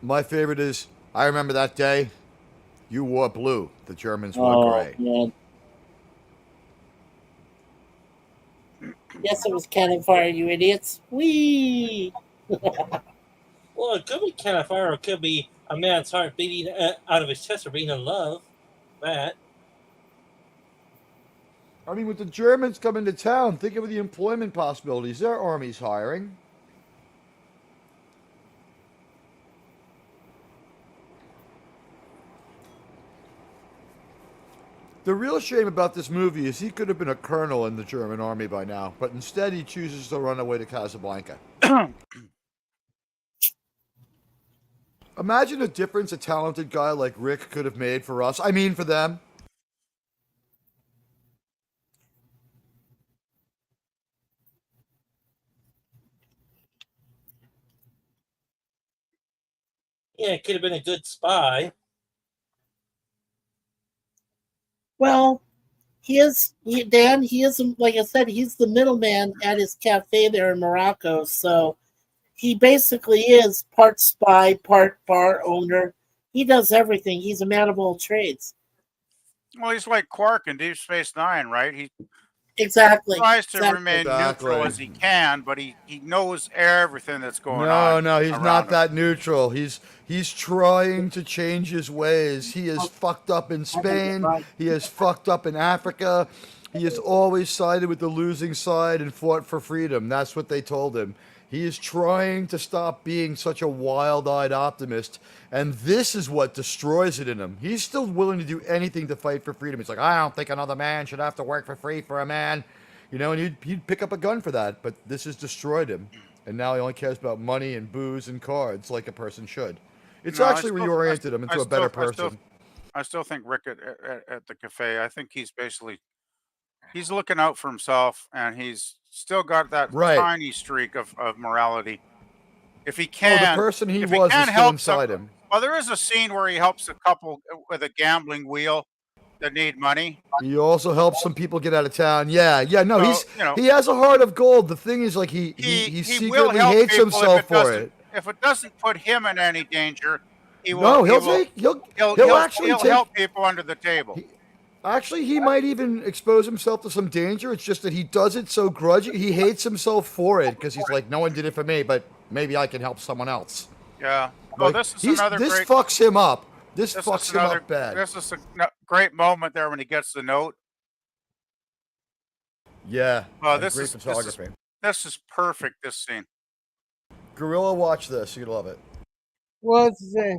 My favorite is, I remember that day. You wore blue. The Germans wore Oh gray. man. Yes, it was cannon fire, you idiots. Whee! Well, it could be kind of fire, or it could be a man's heart beating out of his chest or being in love. That. I mean, with the Germans coming to town, think of the employment possibilities. Their army's hiring. The real shame about this movie is he could have been a colonel in the German army by now, but instead he chooses to run away to Casablanca. Imagine a difference a talented guy like Rick could have made for us. I mean, for them. Yeah, it could have been a good spy. Well, Dan, he is, like I said, he's the middleman at his cafe there in Morocco. So he basically is part spy, part bar owner. He does everything. He's a man of all trades. Well, he's like Quark in Deep Space Nine, right? He Exactly. tries to Exactly. remain Exactly. neutral as he can, but he knows everything that's going on. No, he's around not him. that neutral. He's trying to change his ways. He is fucked up in Spain. He is fucked up in Africa. He has always sided with the losing side and fought for freedom. That's what they told him. He is trying to stop being such a wild-eyed optimist, and this is what destroys it in him. He's still willing to do anything to fight for freedom. He's like, I don't think another man should have to work for free for a man. You know, and he'd pick up a gun for that, but this has destroyed him. And now he only cares about money and booze and cards like a person should. It's No, actually reoriented him into a better person. I still think Rick at the cafe, I think he's looking out for himself, and he's still got that Right. tiny streak of morality. If he Oh, can, the person he if was can is still help inside him. Well, there is a scene where he helps a couple with a gambling wheel that need money. He also helps some people get out of town. Yeah, no, So, he has a heart of gold. The thing is, like, he will secretly help hates people himself for it. If it doesn't put him in any danger, he'll actually help people under the table. Actually, he might even expose himself to some danger. It's just that he does it so grudging. He hates himself for it because he's like, no one did it for me, but maybe I can help someone else. Yeah. Well, Like, this is another this great. fucks him up. This This fucks is him another. up bad. This is a great moment there when he gets the note. Yeah. Oh, and this great is photography. This is perfect. This scene. Gorilla, watch this. You'd love it. What's it say?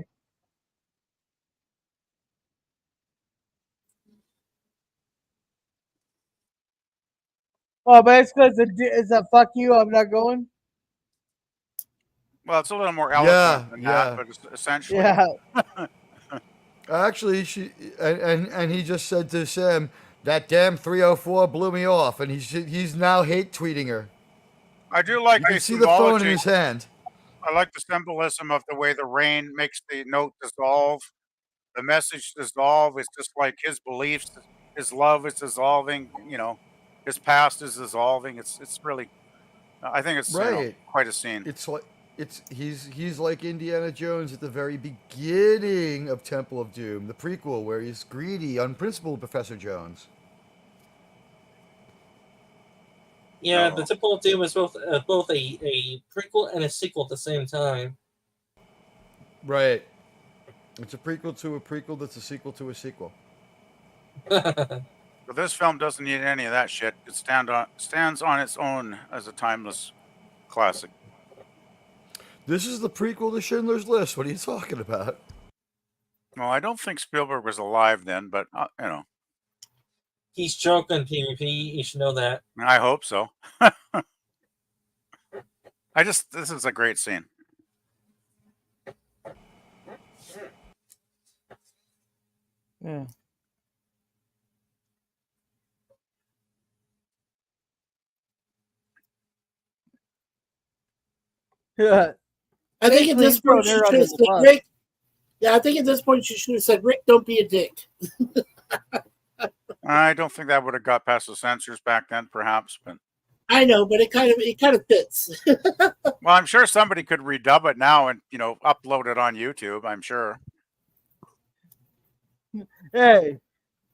Oh, but it's because it's a fuck you. I'm not going. Well, it's a little more eloquent than yeah. that, but it's essentially. Yeah. Actually, and he just said to Sam, "That damn 304 blew me off," and he's now hate tweeting her. I do like You the can see the phone in symbology. his hand. I like the symbolism of the way the rain makes the note dissolve, the message dissolve. It's just like his beliefs, his love is dissolving. You know, his past is dissolving. It's really. I think it's Right. quite a scene. It's like he's like Indiana Jones at the very beginning of Temple of Doom, the prequel, where he's greedy, unprincipled Professor Jones. Yeah, Oh. the Temple of Doom is both a prequel and a sequel at the same time. Right. It's a prequel to a prequel that's a sequel to a sequel. But this film doesn't need any of that shit. It stands on its own as a timeless classic. This is the prequel to Schindler's List. What are you talking about? Well, I don't think Spielberg was alive then, but you know, He's joking, PvP. You should know that. I hope so. This is a great scene. Yeah. Yeah. I think at this Basically, point throw you her should under have the said, bus. Rick. Yeah, I think at this point you should have said, Rick, don't be a dick. I don't think that would have got past the censors back then, perhaps, but I know, but it kind of fits. Well, I'm sure somebody could redub it now and upload it on YouTube. I'm sure. Hey,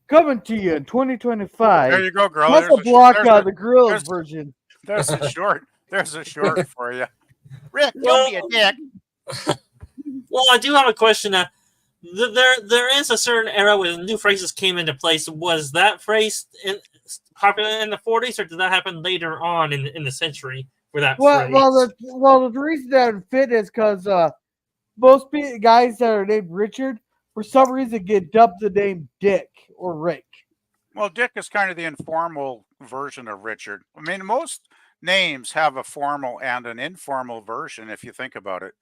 coming to you in 2025. There you go, girl. Casablanca, the Gorillas version. There's a short. There's a short for you. Rick, Well- don't be a dick. Well, I do have a question. There is a certain era when new phrases came into place. Was that phrase popular in the 40s, or did that happen later on in the century? For that phrase? The reason that it fit is because most guys that are named Richard, for some reason, get dubbed the name Dick or Rick. Well, Dick is kind of the informal version of Richard. I mean, most names have a formal and an informal version, if you think about it.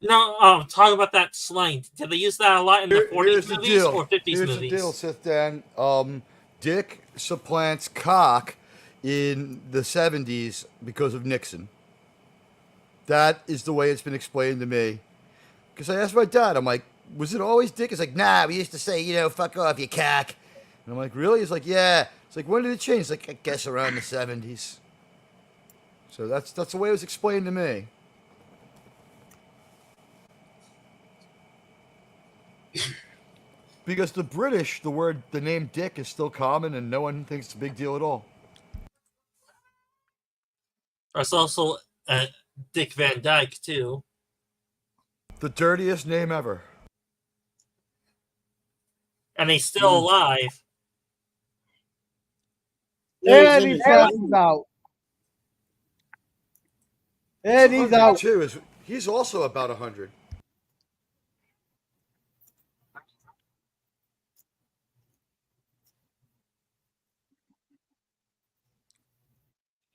No, talk about that slang. Did they use that a lot in the 40s movies or 50s Here's movies? the deal, Sith Dan. Dick supplants Koch in the 70s because of Nixon. That is the way it's been explained to me. Because I asked my dad, I'm like, was it always Dick? He's like, nah, we used to say, fuck off, you cock. And I'm like, really? He's like, yeah. It's like, when did it change? It's like, I guess around the 70s. So that's the way it was explained to me. Because the British, the name Dick is still common and no one thinks it's a big deal at all. There's also Dick Van Dyke, too. The dirtiest name ever. And he's still alive. And he's out. And he's out. Too. He's also about 100.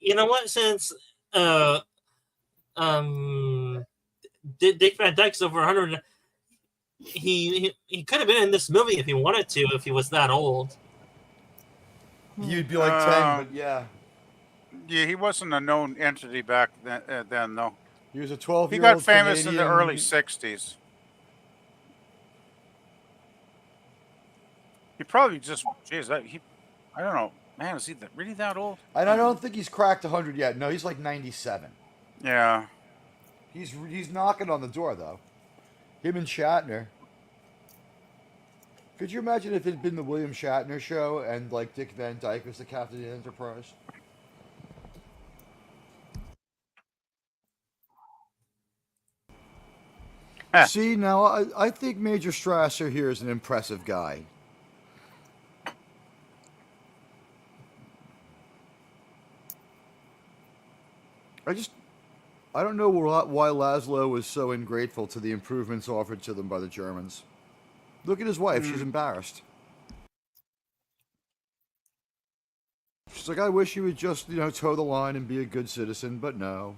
You know what? Since Dick Van Dyke's over 100, he could have been in this movie if he wanted to, if he was that old. You'd be like 10, but yeah. Yeah, he wasn't a known entity back then though. He was a 12-year-old He got famous Canadian. in the early 60s. He probably just, I don't know. Man, is he really that old? And I don't think he's cracked 100 yet. No, he's like 97. Yeah. He's knocking on the door, though. Him and Shatner. Could you imagine if it had been the William Shatner show and, like, Dick Van Dyke was the captain of the Enterprise? See, now, I think Major Strasser here is an impressive guy. I don't know why Laszlo was so ungrateful to the improvements offered to them by the Germans. Look at his wife. She's embarrassed. She's like, I wish you would just, toe the line and be a good citizen, but no.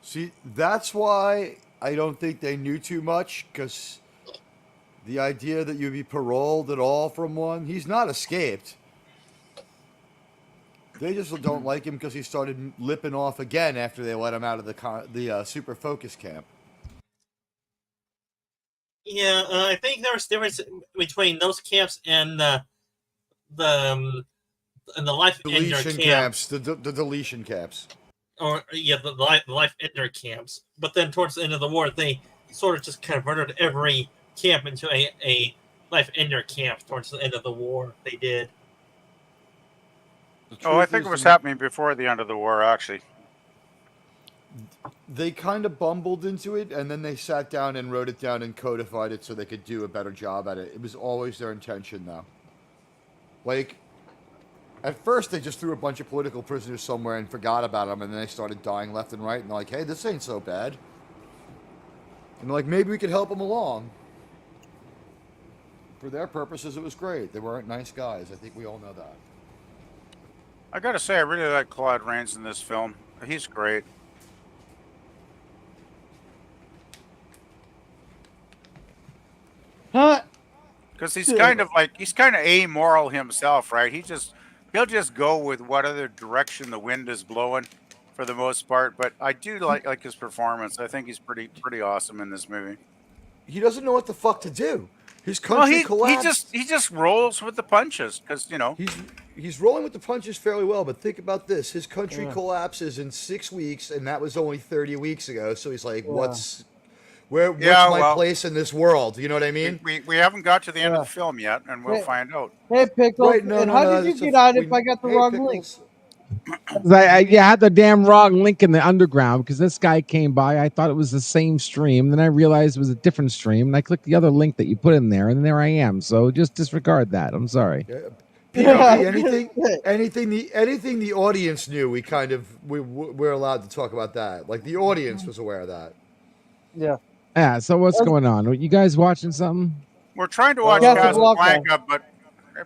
See, that's why I don't think they knew too much, because the idea that you'd be paroled at all from one, he's not escaped. They just don't like him because he started lipping off again after they let him out of the super focus camp. Yeah, I think there's difference between those camps and the life ender Deletion camps, the deletion camps. Or the life ender camps. But then towards the end of the war, they sort of just converted every camp into a life ender camp towards the end of the war. They did. Oh, I think it was happening before the end of the war, actually. They kind of bumbled into it, and then they sat down and wrote it down and codified it so they could do a better job at it. It was always their intention, though. Like, at first, they just threw a bunch of political prisoners somewhere and forgot about them, and then they started dying left and right, and they're like, hey, this ain't so bad. And they're like, maybe we could help them along. For their purposes, it was great. They weren't nice guys. I think we all know that. I gotta say, I really like Claude Rains in this film. He's great. Huh? Because he's kind of amoral himself, right? He'll just go with what other direction the wind is blowing for the most part. But I do like his performance. I think he's pretty awesome in this movie. He doesn't know what the fuck to do. His Well, country collapsed. he just rolls with the punches because He's rolling with the punches fairly well, but think about this: his country collapses in 6 weeks, and that was only 30 weeks ago. So he's like, "What's my place in this world?" You know what I mean? we haven't got to the end of the film yet, and we'll find out. Hey, Pickles. Right, no, and no, how no, did you it's get a- on we- if I got the hey, wrong Pickles. link? I had the damn wrong link in the underground because this guy came by. I thought it was the same stream. Then I realized it was a different stream, and I clicked the other link that you put in there, and there I am. So just disregard that. I'm sorry. Yeah. Yeah. anything the audience knew, we're allowed to talk about that. Like the audience was aware of that. Yeah. Yeah. So what's going on? Are you guys watching something? We're trying to watch Casablanca. Casablanca,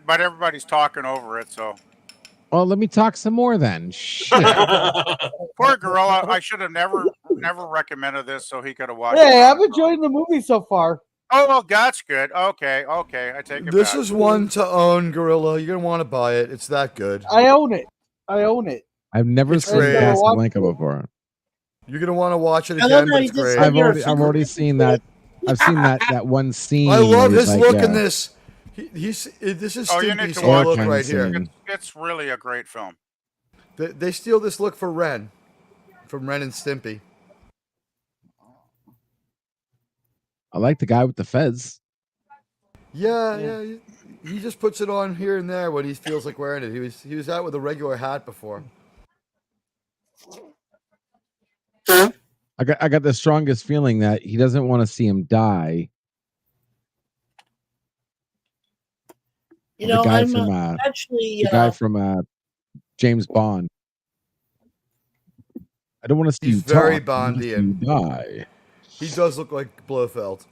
but everybody's talking over it. So Well, let me talk some more then. Shit. poor Gorilla. I should have never recommended this, so he could have watched. Hey, it. I'm enjoying the movie so far. Oh, well, that's good. Okay, I take it This back. is one to own, Gorilla. You're gonna want to buy it. It's that good. I own it. I've never It's seen great. Casablanca before. You're gonna want to watch it I love again, how but he it's just great. said you're a I've already seen that. I've seen that one scene. I love where his he's look like, in this. This is Oh, you need Stimpy's to watch look it. right here. Scene. It's really a great film. They steal this look for Ren, from Ren and Stimpy. I like the guy with the fez. Yeah. He just puts it on here and there when he feels like wearing it. He was out with a regular hat before. I got the strongest feeling that he doesn't want to see him die. You The know, guy I'm from actually. the guy from James Bond. I don't want to see He's you very talk. I wanna see Bondian. you die. He does look like Blofeld.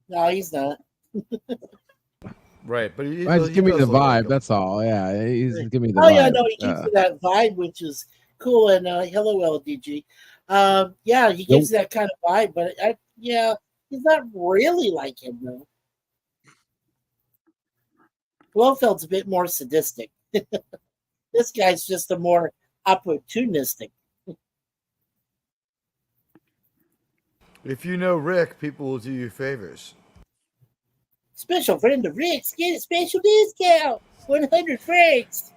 No, he's not. Right, but he Just give me does the look like vibe. him. That's all. Yeah, he's give me the Oh vibe. yeah, no, he gives you that vibe, which is cool. And hello, LDG. Yeah, he gives you that kind of vibe, but he's not really like him though. Blofeld's a bit more sadistic. This guy's just a more opportunistic. If you know Rick, people will do you favors. Special friend of Rick's, get a special discount, 100 francs.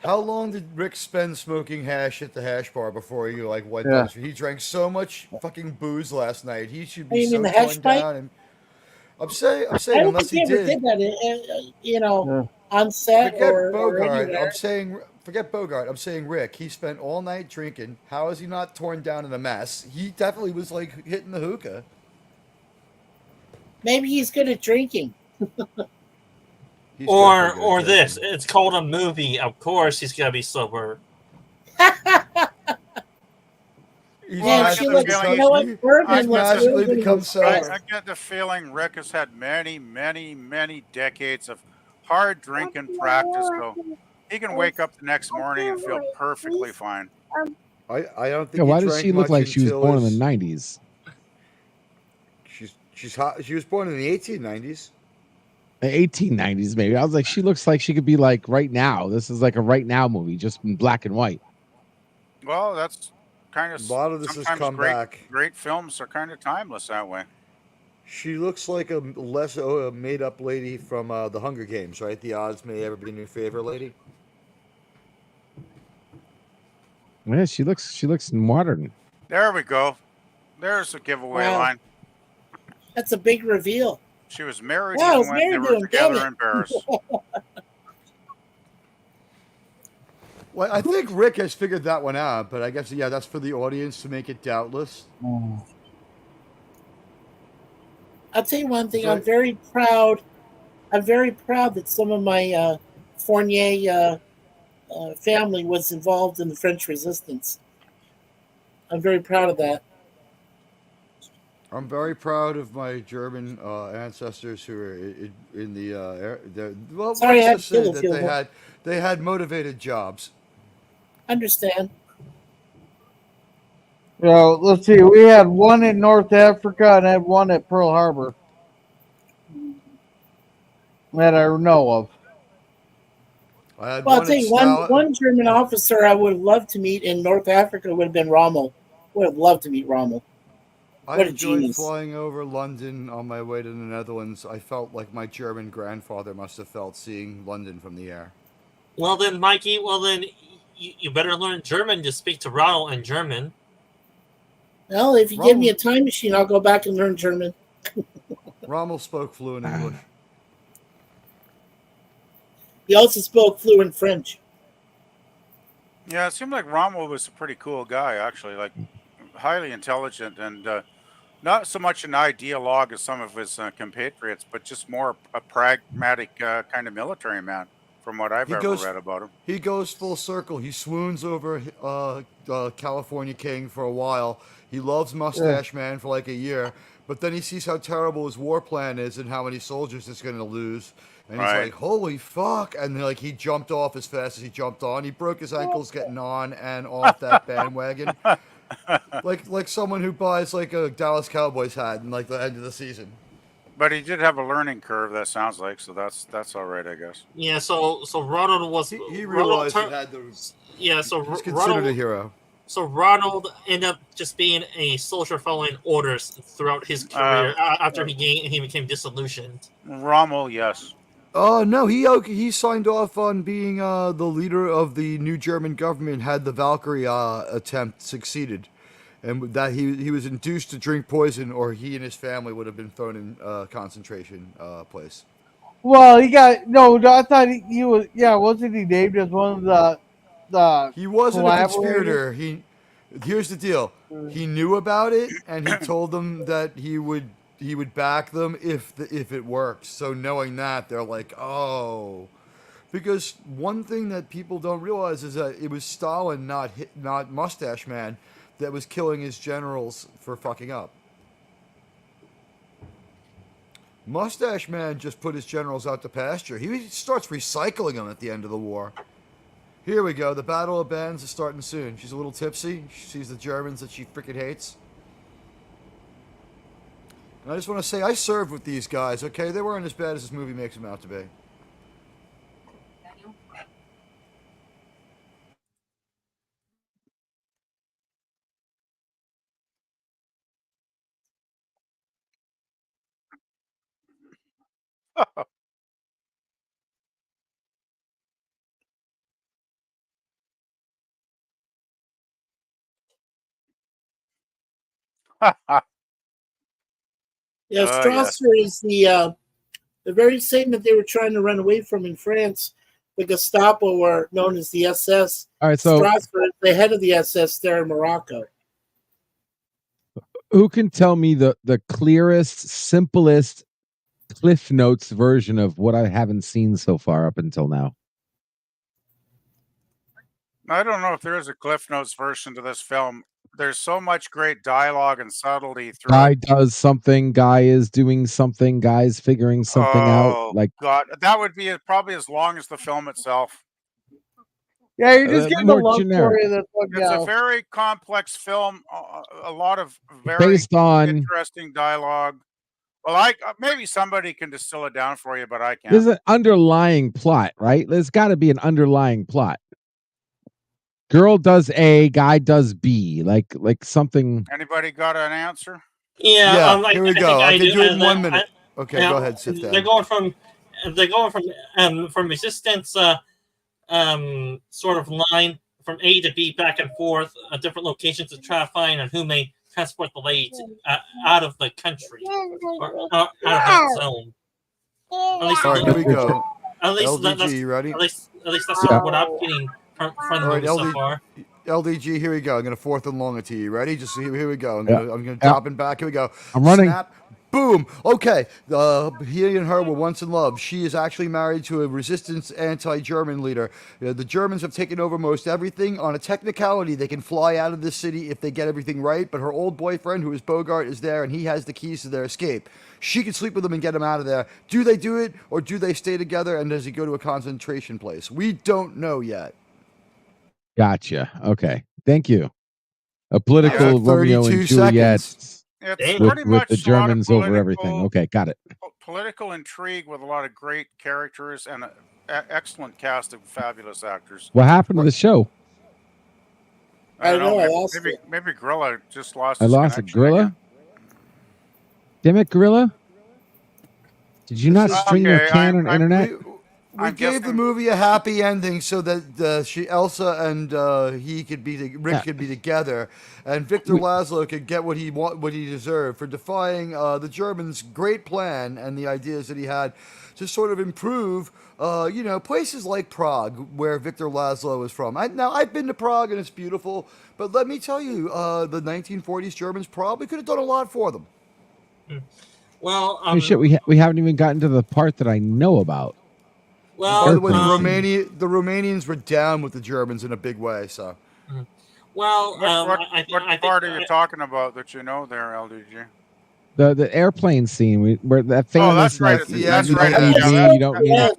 How long did Rick spend smoking hash at the hash bar before he went Yeah. down? He drank so much fucking booze last night. He should Oh, you be mean so the hash torn pipe? down. And I'm saying, I don't unless think he he ever did. did that, on set Forget or Bogart. anywhere. Forget Bogart. I'm saying Rick. He spent all night drinking. How is he not torn down in a mess? He definitely was like hitting the hookah. Maybe he's good at drinking. He's Or definitely good at this. drinking. It's called a movie. Of course, he's gonna be sober. He's Well, Man, she looks, you know what? Bergman he's looks magically really good in become those sober. dresses. I get the feeling Rick has had many decades of hard drinking practice, so he can wake up the next morning and feel perfectly fine. I don't think. Yeah, why he does drank she look much like she was until born in his- the 90s? She's hot. She was born in the 1890s. The 1890s, maybe. I was like, she looks like she could be like right now. This is like a right now movie, just in black and white. Well, that's kind of A lot of this has sometimes come back. Great films are kind of timeless that way. She looks like a less made-up lady from the Hunger Games, right? The odds may ever be in your favor, lady. Yeah, she looks modern. There we go. There's a giveaway Wow. line. That's a big reveal. She was married Yeah, I even was when married they to were him, together damn in Paris. Well, I think Rick has figured that one out, but I guess that's for the audience to make it doubtless. I'll tell you one thing. So- I'm very proud. I'm very proud that some of my Fournier family was involved in the French Resistance. I'm very proud of that. I'm very proud of my German ancestors who are in the well. Sorry, I let's had just to kill say a that few of them. they had motivated jobs. Understand? Let's see. We had one in North Africa and had one at Pearl Harbor that I know of. I had Well, I'll one tell at you, Stal- one German officer I would have loved to meet in North Africa would have been Rommel. Would have loved to meet Rommel. I What a enjoyed genius. flying over London on my way to the Netherlands. I felt like my German grandfather must have felt seeing London from the air. Well then, Mikey. Well then, you better learn German to speak to Ronald in German. Well, if you give me a time machine, I'll go back and learn German. Rommel spoke fluent English. He also spoke fluent French. Yeah, it seemed like Rommel was a pretty cool guy, actually. Like, highly intelligent and not so much an ideologue as some of his compatriots, but just more a pragmatic kind of military man, from what I've ever read about him. He goes full circle. He swoons over California King for a while. He loves Mustache Man for like a year, but then he sees how terrible his war plan is and how many soldiers it's going to lose. And he's like, holy fuck. And like he jumped off as fast as he jumped on. He broke his ankles getting on and off that bandwagon. like someone who buys like a Dallas Cowboys hat in like the end of the season. But he did have a learning curve, that sounds like, so that's all right, I guess. Yeah, so Ronald was he realized he had the he's considered Ronald, a hero. So Ronald ended up just being a soldier following orders throughout his career after he became disillusioned. Rommel, yes. Oh no, he signed off on being the leader of the new German government. Had the Valkyrie attempt succeeded, and that he was induced to drink poison, or he and his family would have been thrown in concentration place. Well, he got I thought he was. Yeah, wasn't he named as one of the? He wasn't a conspirator. Here's the deal. He knew about it, and he told them that he would back them if it worked. So knowing that, they're like, oh, because one thing that people don't realize is that it was Stalin, not Mustache Man, that was killing his generals for fucking up. Mustache Man just put his generals out to pasture. He starts recycling them at the end of the war. Here we go. The Battle of Bands is starting soon. She's a little tipsy. She sees the Germans that she freaking hates. And I just want to say, I served with these guys, okay? They weren't as bad as this movie makes them out to be. Yeah, Strasser is the very same that they were trying to run away from in France. The Gestapo were known as the SS. All right, so Strasser is the head of the SS there in Morocco. Who can tell me the clearest, simplest Cliff Notes version of what I haven't seen so far up until now? I don't know if there is a Cliff Notes version to this film. There's so much great dialogue and subtlety through. Guy does something, guy is doing something, guy's figuring something out. Like, God, that would be probably as long as the film itself. Yeah, you're just getting the love story that's It's a very complex film. A lot of very based on interesting dialogue. Well, maybe somebody can distill it down for you, but I can't. There's an underlying plot, right? There's got to be an underlying plot. Girl does A, guy does B, like something. Anybody got an answer? Yeah, here we go. I can do it in 1 minute. Okay, go ahead, sit down. They're going from resistance sort of line from A to B back and forth, different locations to try to find on who may transport the lady out of the country or out of that zone. At least, all right, here we go. At least LDG, you ready? At least that's sort of what I'm getting from the movie so far. LDG, here we go. I'm gonna fourth and long it to you. Ready? Just here we go. I'm gonna drop it back. Here we go. I'm running. Snap. Boom. Okay. He and her were once in love. She is actually married to a resistance anti-German leader. The Germans have taken over most everything. On a technicality, they can fly out of this city if they get everything right. But her old boyfriend, who is Bogart, is there, and he has the keys to their escape. She can sleep with him and get him out of there. Do they do it, or do they stay together, and does he go to a concentration place? We don't know yet. Gotcha. Okay. Thank you. A political got Romeo 32 and Juliet seconds. It's With pretty with much the a lot of Germans over everything. Okay, got it. political intrigue with a lot of great characters and an excellent cast of fabulous actors. What happened to the show? I don't know. I lost it. Maybe Gorilla just lost I his lost a connection gorilla. again. Damn it, gorilla! Did you not stream your Okay, can on internet? We I'm gave the guessing- movie a happy ending so that Elsa and he could be Rick could be together, and Victor Laszlo could get what he deserved for defying the Germans' great plan and the ideas that he had to sort of improve, places like Prague, where Victor Laszlo is from. Now I've been to Prague and it's beautiful, but let me tell you, the 1940s Germans probably could have done a lot for them. Well, Holy shit, we haven't even gotten to the part that I know about. well, By the way, the Romanians were down with the Germans in a big way. So, well, What I think part are you talking about that you know there, LDG? The airplane scene where that famous that's right. like, That's you right. don't need Yeah, me, you don't need.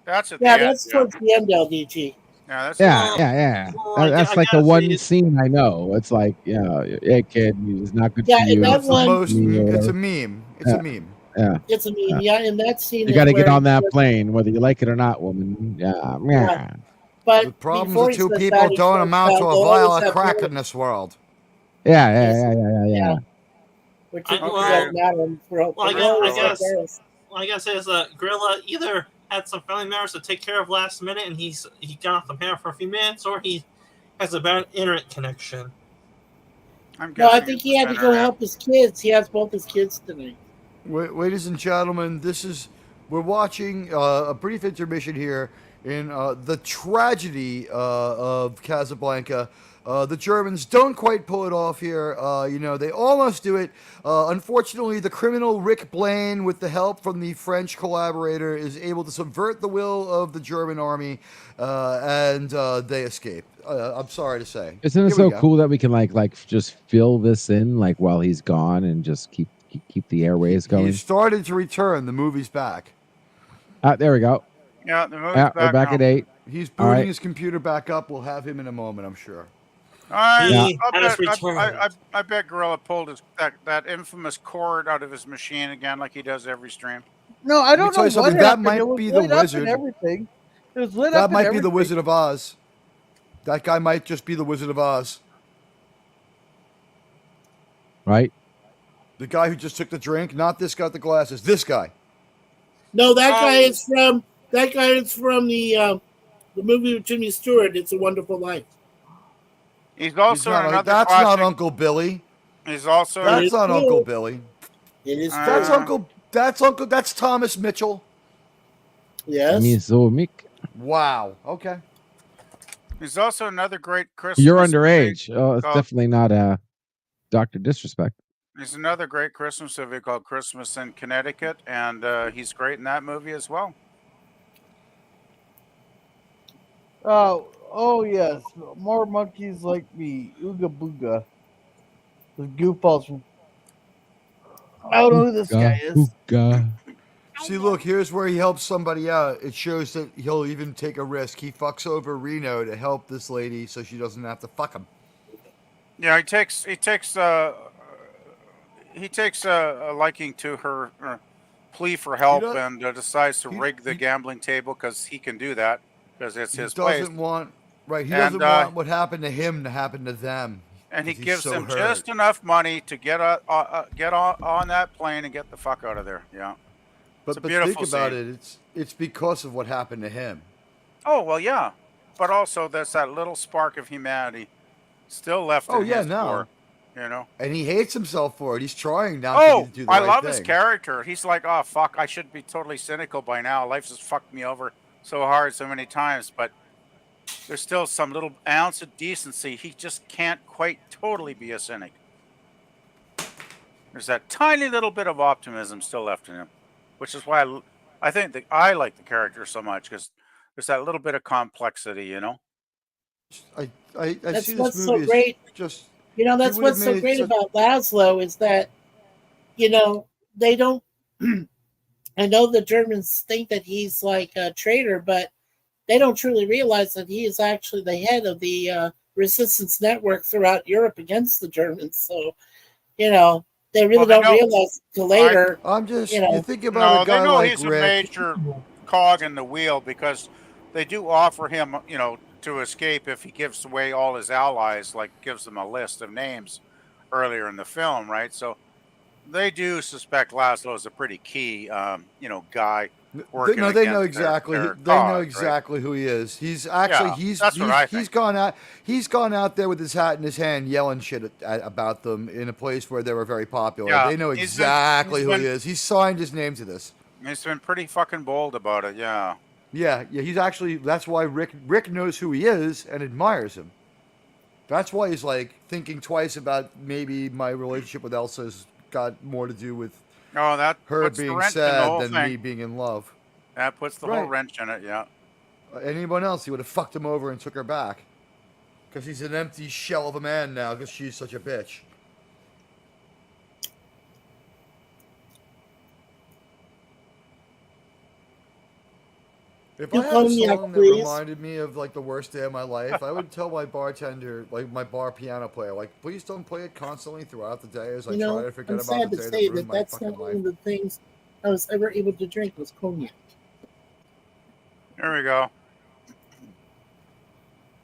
That's at the Yeah, end. that's towards the end, LDG. Yeah, that's Yeah. Well, That's I like the gotta one say- scene I know. It's like, hey kid, it's not good Yeah, for and you. that it's the one- most. Me or It's a whatever. meme. It's a meme. It's a meme. Yeah, in that scene. You got to get where- on that plane, whether you like it or not, woman. Yeah. But The problems before of he two says people that, he don't says, amount to a they'll vial always of have crack more, in this world. Yeah. which I- is well- doesn't matter. Well, I They'll always guess- have girls. All I gotta say is Gorilla either had some family members to take care of last minute, and he got off the panel for a few minutes, or he has a bad internet connection. I'm No, I guessing think it's he had to go internet. help his kids. He has both his kids tonight. Ladies and gentlemen, we're watching a brief intermission here in the tragedy of Casablanca. The Germans don't quite pull it off here. They almost do it. Unfortunately, the criminal Rick Blaine, with the help from the French collaborator, is able to subvert the will of the German army, and they escape. I'm sorry to say. Isn't it Here we so go. cool that we can like just fill this in like while he's gone and just keep the airways going? He started to return. The movie's back. There we go. Yeah, the movie's We're back now. at 8. He's All booting right. his computer back up. We'll have him in a moment, I'm sure. He I has bet, returned. I bet Gorilla pulled that infamous cord out of his machine again, like he does every stream. No, I don't tell know you something, what that happened. might It was be the lit up wizard. and everything. It was lit up. That and might be the everything. Wizard of Oz. That guy might just be the Wizard of Oz. Right? The guy who just took the drink, not this guy with the glasses. This guy. No, that guy is from the movie with Jimmy Stewart. It's a Wonderful Life. He's He's also not- in another that's classic. not Uncle Billy. He's also That's is not cool. Uncle Billy. It is. That's cool. Uncle. That's Thomas Mitchell. Yes. Mizomic. Wow. Okay. he's also another great Christmas. You're movie. underage. Oh, it's called- definitely not Dr. Disrespect. He's another great Christmas movie called Christmas in Connecticut, and he's great in that movie as well. Oh yes, more monkeys like me. Ooga booga. The goofballs from. I don't know who this guy is. Ooga. See, look, here's where he helps somebody out. It shows that he'll even take a risk. He fucks over Reno to help this lady so she doesn't have to fuck him. Yeah, he takes a liking to her plea for help does- and decides to he- rig the he- gambling table because he can do that because it's He his place. doesn't want He And, doesn't want what happened to him to happen to them. And he 'cause he's gives so them hurt. just enough money to get on that plane and get the fuck out of there. Yeah. But, It's a but beautiful think about scene. it. It's because of what happened to him. Oh well, yeah. But also, there's that little spark of humanity still left Oh, in yeah, his no. core, you know. And he hates himself for it. He's trying now Oh, to do the I right love thing. his character. He's like, oh fuck, I should be totally cynical by now. Life's just fucked me over so hard so many times, but there's still some little ounce of decency. He just can't quite totally be a cynic. There's that tiny little bit of optimism still left in him, which is why I think that I like the character so much because there's that little bit of complexity, you know. I That's see what's this so movie as great. just You know, that's He would've what's so made it great so- about Laszlo is that, you know, they don't. I know the Germans think that he's like a traitor, but they don't truly realize that he is actually the head of the resistance network throughout Europe against the Germans. So, they really don't realize until later. I'm just, you think about a guy they know like he's Rick. a major cog in the wheel because they do offer him, to escape if he gives away all his allies, like gives them a list of names earlier in the film, right? So they do suspect Laszlo is a pretty key, guy. They know exactly. They know cause, exactly right? who he is. He's actually that's what I think. He's gone out there with his hat in his hand, yelling shit about them in a place where they were very popular. Yeah, they know exactly who he is. He signed his name to this. He's been pretty fucking bold about it. Yeah. Yeah. He's actually. That's why Rick knows who he is and admires him. That's why he's like thinking twice about maybe my relationship with Elsa's got more to do with that her puts the being wrench in the sad whole than thing. me being in love. That puts the whole wrench in it. Yeah. Anyone else, he would have fucked him over and took her back. Because he's an empty shell of a man now because she's such a bitch. If I had a song that reminded me of like the worst day of my life, I would tell my bartender, like my bar piano player, like, please don't play it constantly throughout the day as I try to forget about the day that ruined my fucking life. That's not one of the things I was ever able to drink was cognac. There we go.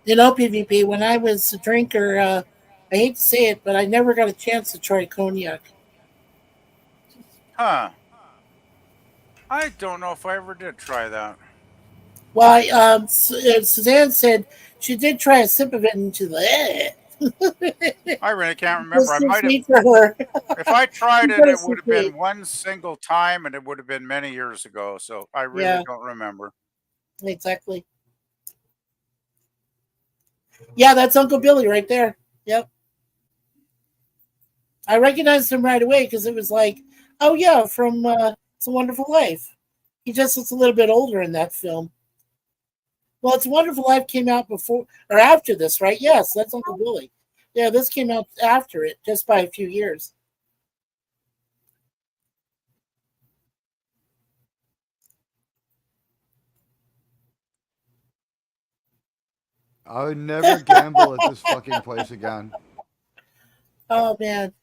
PvP, when I was a drinker, I hate to say it, but I never got a chance to try cognac. Huh. I don't know if I ever did try that. Well, Suzanne said she did try a sip of it and she's like, I really can't remember. I might have. For her. If I tried it, it would have been one single time, and it would have been many years ago. So I really don't remember. Exactly. Yeah, that's Uncle Billy right there. Yep. I recognized him right away because it was like, oh yeah, from It's a Wonderful Life. He just looks a little bit older in that film. Well, It's a Wonderful Life came out before or after this, right? Yes, that's Uncle Billy. Yeah, this came out after it, just by a few years. I would never gamble at this fucking place again. Oh, man.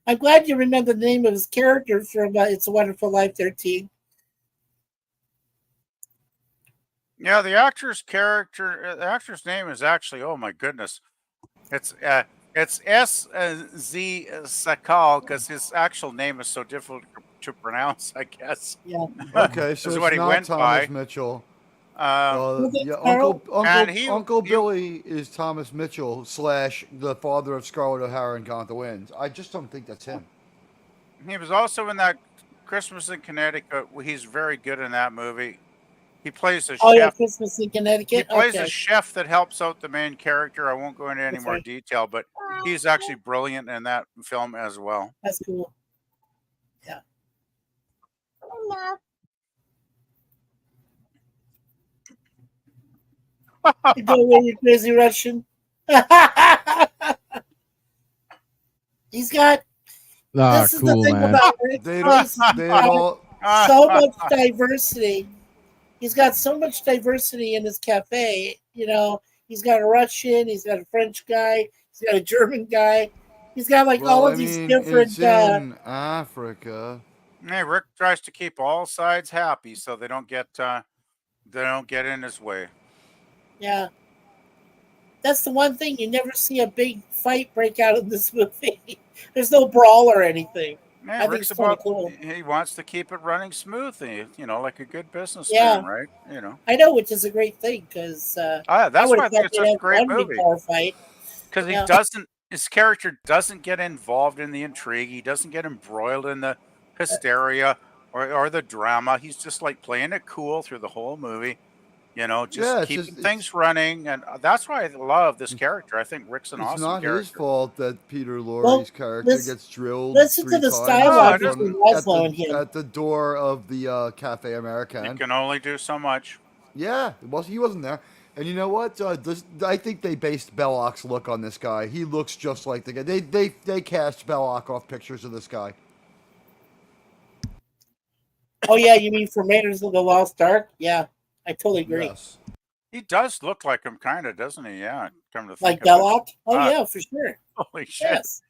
I'm glad you remember the name of his character from It's a Wonderful Life 13. Yeah, the actor's name is actually, oh my goodness. It's S.Z. Sakal because his actual name is so difficult to pronounce, I guess. Yeah. Okay, so it's what he not went Thomas by. Mitchell. Yeah, Uncle Billy is Thomas Mitchell / the father of Scarlett O'Hara and Gone with the Wind. I just don't think that's him. He was also in that Christmas in Connecticut. He's very good in that movie. He plays a chef. Oh, yeah, Christmas in Connecticut. He plays a chef that helps out the main character. I won't go into any more detail, but he's actually brilliant in that film as well. That's cool. Yeah. Go away, you crazy Russian. He's got. This is cool, the thing man. about Rick. So much diversity. He's got so much diversity in his cafe. He's got a Russian, he's got a French guy, he's got a German guy. He's got all of these different. It's in Africa. Hey, Rick tries to keep all sides happy so they don't get in his way. Yeah. That's the one thing. You never see a big fight break out in this movie. There's no brawl or anything. Yeah, Rick's cool. He wants to keep it running smoothly, like a good businessman, right? I know, which is a great thing because that's why I think it's such a great movie. Because his character doesn't get involved in the intrigue. He doesn't get embroiled in the hysteria or the drama. He's just like playing it cool through the whole movie. Keeping things running, and that's why I love this character. I think Rick's an awesome character. It's not his fault that Peter Lorre's character gets drilled. Listen to the dialogue between Laszlo and him at the door of the Cafe American. You can only do so much. Yeah, well, he wasn't there, and you know what? I think they based Belloc's look on this guy. He looks just like the guy. They cast Belloc off pictures of this guy. Oh yeah, you mean for Raiders of the Lost Ark? Yeah, I totally agree. Yes. He does look like him, kind of, doesn't he? Yeah. Come to Like think of it. Belloc? Oh Ah. yeah, for sure. Holy shit. Yes.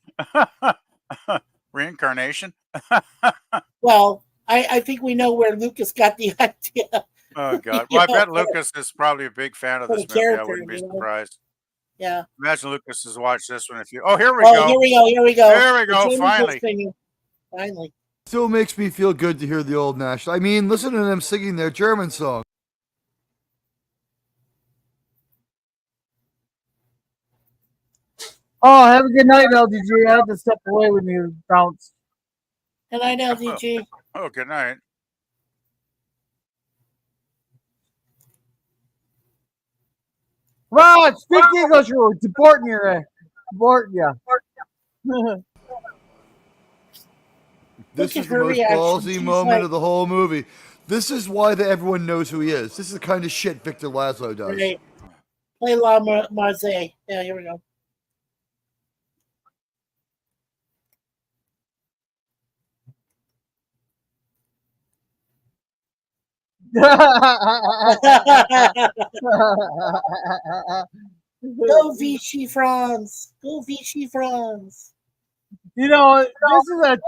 Reincarnation. Well, I think we know where Lucas got the idea. Oh God. You Well, I know, bet Lucas is probably a big fan of for this the movie. I character, wouldn't be you know? surprised. Yeah. Imagine Lucas has watched this one. If you, oh, here we Oh, go. here we go. Here we go. There we The go. Germans are Finally. singing. Finally. Still makes me feel good to hear the old national. I mean, listen to them singing their German song. Oh, have a good night, LDG. I have to step away when you bounce. Good night, LDG. Oh, good night. Come on, speak English. We're deporting you. Deporting you. This Look at is the her most reaction. ballsy She's moment like- of the whole movie. This is why everyone knows who he is. This is the kind of shit Victor Laszlo does. Right. Play La Marseille. Yeah, here we go. Go Vichy France. Go Vichy France. You know, this is a.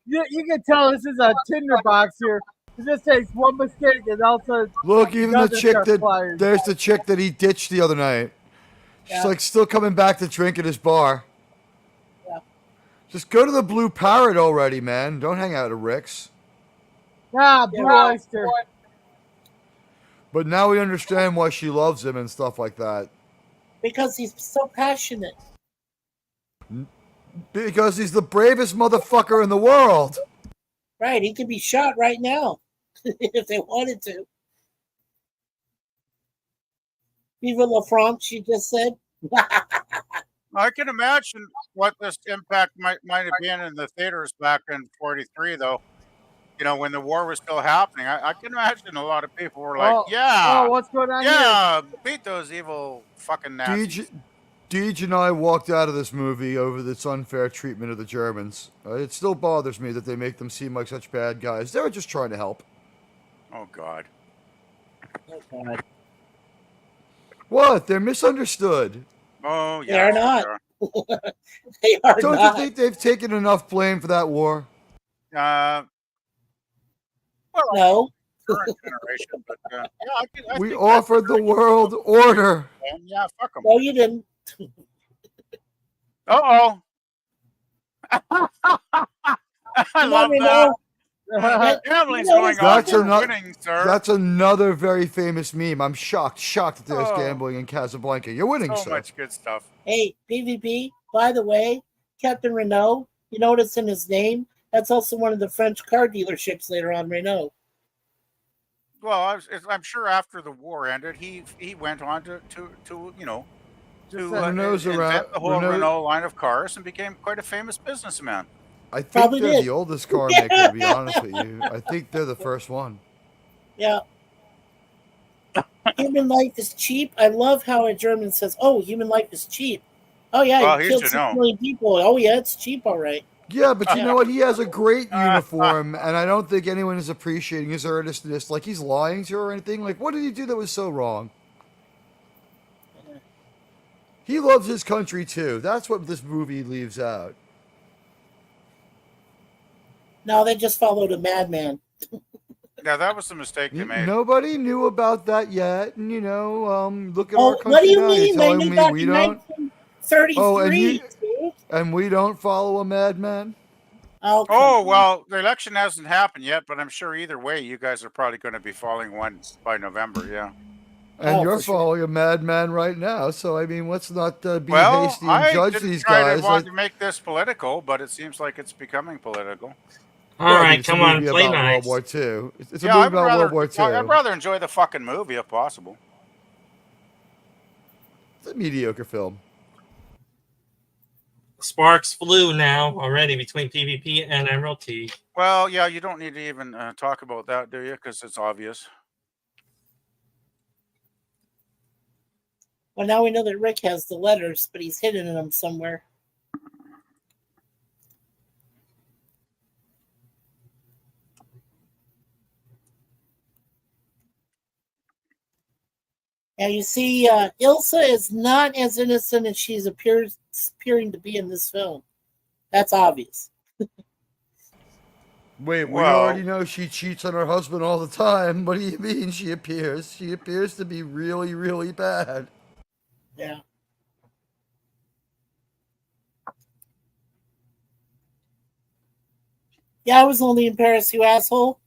You can tell this is a tinderbox here. It just takes one mistake and also. Look, even the Doesn't chick start that flying. there's the chick that he ditched the other night. She's Yeah. like still coming back to drink at his bar. Yeah. Just go to the Blue Parrot already, man. Don't hang out at Rick's. Ah, Blue Oyster. But now we understand why she loves him and stuff like that. Because he's so passionate. Because he's the bravest motherfucker in the world. Right. He could be shot right now if they wanted to. Viva la France, she just said. I can imagine what this impact might have been in the theaters back in '43, though. You know, when the war was still happening, I can imagine a lot of people were like, "Yeah, Oh, what's going on here? yeah, beat those evil fucking Nazis." Deej and I walked out of this movie over this unfair treatment of the Germans. It still bothers me that they make them seem like such bad guys. They were just trying to help. Oh God. Oh, God. What? They're misunderstood. Oh They yeah. are not. They are Don't not. you think they've taken enough blame for that war? Well, No. current generation, but yeah, I We think offered the world order. that, yeah, fuck them. No, you didn't. Uh-oh. I love that. Gambling's going on. That's You're enough- winning, sir. That's another very famous meme. I'm shocked that there's Oh. gambling in Casablanca. You're winning, So sir. much good stuff. Hey, PvP, by the way, Captain Renault, you notice in his name, that's also one of the French car dealerships later on, Renault. Well, I'm sure after the war ended, he went on to you know, to Renault's invent around- the whole Renault- Renault line of cars and became quite a famous businessman. I think Probably they're did. the oldest car maker, to be honest with you. I think they're the first one. Yeah. Human life is cheap. I love how a German says, "Oh, human life is cheap." Oh yeah, Well, he he's killed to 6 know. million people. Oh yeah, it's cheap, all right. Yeah, but you Yeah. know what? He has a great uniform, and I don't think anyone is appreciating his earnestness. Like he's lying to her or anything. Like, what did he do that was so wrong? He loves his country too. That's what this movie leaves out. No, they just followed a madman. Yeah, that was the mistake they made. Nobody knew about that yet, and look at Oh, our country what do you now. mean? You're They telling knew me back we in don't, 1933. and we don't follow a madman. Oh, come Oh on. well, the election hasn't happened yet, but I'm sure either way, you guys are probably going to be following one by November. Yeah. And Oh, you're for sure. following a madman right now. So I mean, let's not be Well, hasty and I judge didn't these try guys. to want to make this political, but it seems like it's becoming political. All right, it's a come on, movie play about nice. World War II. It's a Yeah, movie I'd about rather, World War II. I'd rather enjoy the fucking movie if possible. It's a mediocre film. Sparks flew now already between PvP and Admiralty. Well, yeah, you don't need to even talk about that, do you? Because it's obvious. Well, now we know that Rick has the letters, but he's hidden them somewhere. And you see, Ilsa is not as innocent as she's appearing to be in this film. That's obvious. Wait, we Well- already know she cheats on her husband all the time. What do you mean she appears? She appears to be really, really bad. Yeah. Yeah, I was only in Paris, you asshole.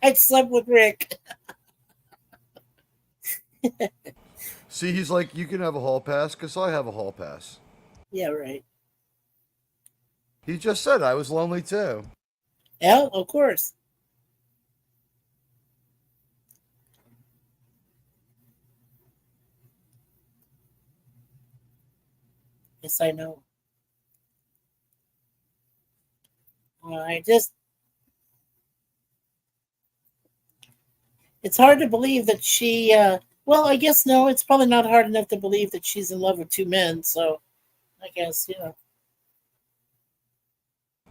I slept with Rick. See, he's like, you can have a hall pass because I have a hall pass. Yeah, right. He just said I was lonely too. Yeah, of course. Yes, I know. It's hard to believe that she, well, I guess no, it's probably not hard enough to believe that she's in love with two men, so I guess,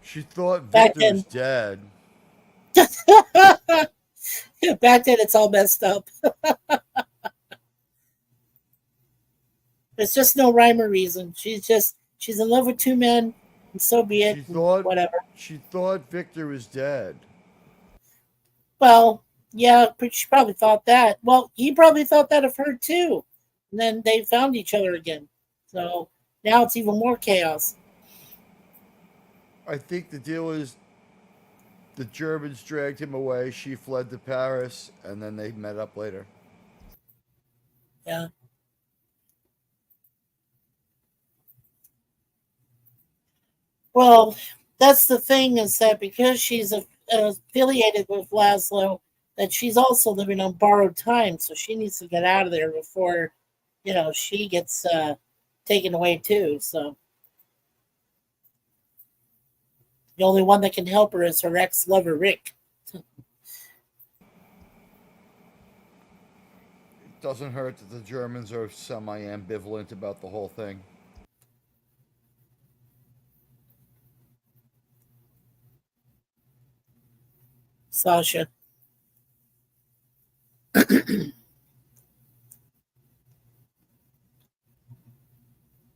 She thought Back Victor was dead. Back then it's all messed up. There's just no rhyme or reason. She's in love with two men, and so be it. Whatever. She thought Victor was dead. Well, yeah, but she probably thought that. Well, he probably thought that of her too. And then they found each other again. So now it's even more chaos. I think the deal is the Germans dragged him away. She fled to Paris, and then they met up later. Yeah. Well, that's the thing, is that because she's affiliated with Laszlo, that she's also living on borrowed time, so she needs to get out of there before, she gets taken away too. So the only one that can help her is her ex-lover, Rick. It doesn't hurt that the Germans are semi-ambivalent about the whole thing. Sasha.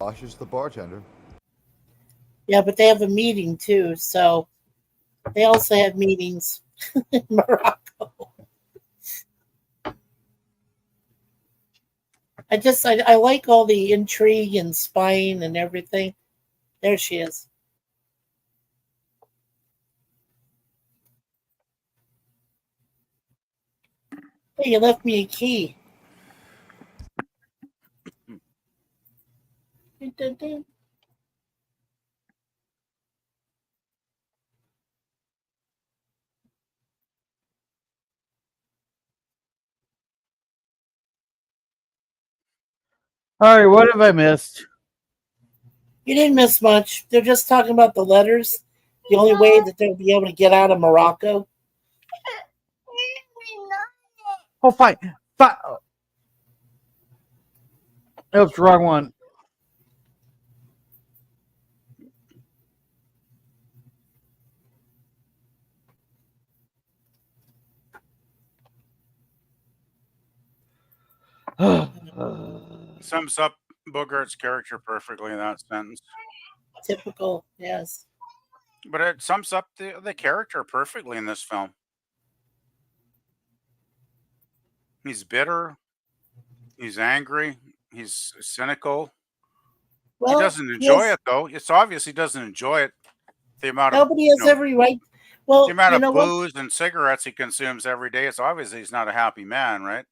Sasha's the bartender. Yeah, but they have a meeting too, so they also have meetings in Morocco. I like all the intrigue and spying and everything. There she is. Hey, you left me a key. All right, what have I missed? You didn't miss much. They're just talking about the letters. The only way that they'll be able to get out of Morocco. Oh, fine. Oh, that's the wrong one. Sums up Bogart's character perfectly in that sentence. Typical, yes. But it sums up the character perfectly in this film. He's bitter. He's angry. He's cynical. Well, he doesn't enjoy it, though. It's obvious he doesn't enjoy it. The amount of nobody has every right. Well, the amount of booze and cigarettes he consumes every day. It's obvious he's not a happy man, right?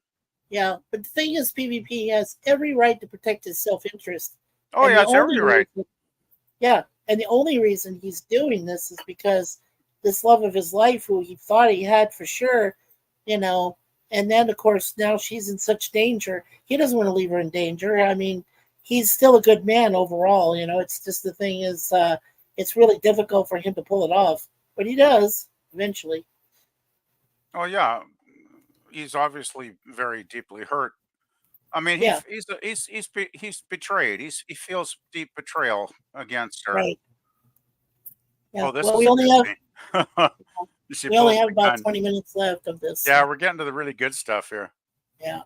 Yeah, but the thing is, PvP has every right to protect his self-interest. Oh, yeah, it's every right. Yeah, and the only reason he's doing this is because this love of his life, who he thought he had for sure, and then, of course, now she's in such danger. He doesn't want to leave her in danger. I mean, he's still a good man overall. It's just the thing is, it's really difficult for him to pull it off. But he does, eventually. Oh, yeah. He's obviously very deeply hurt. I mean, Yeah. he's betrayed. He feels deep betrayal against her. Right. Yeah. Oh, this Well, is we only have we only have about 20 minutes left of this. Yeah, we're getting to the really good stuff here. Yeah.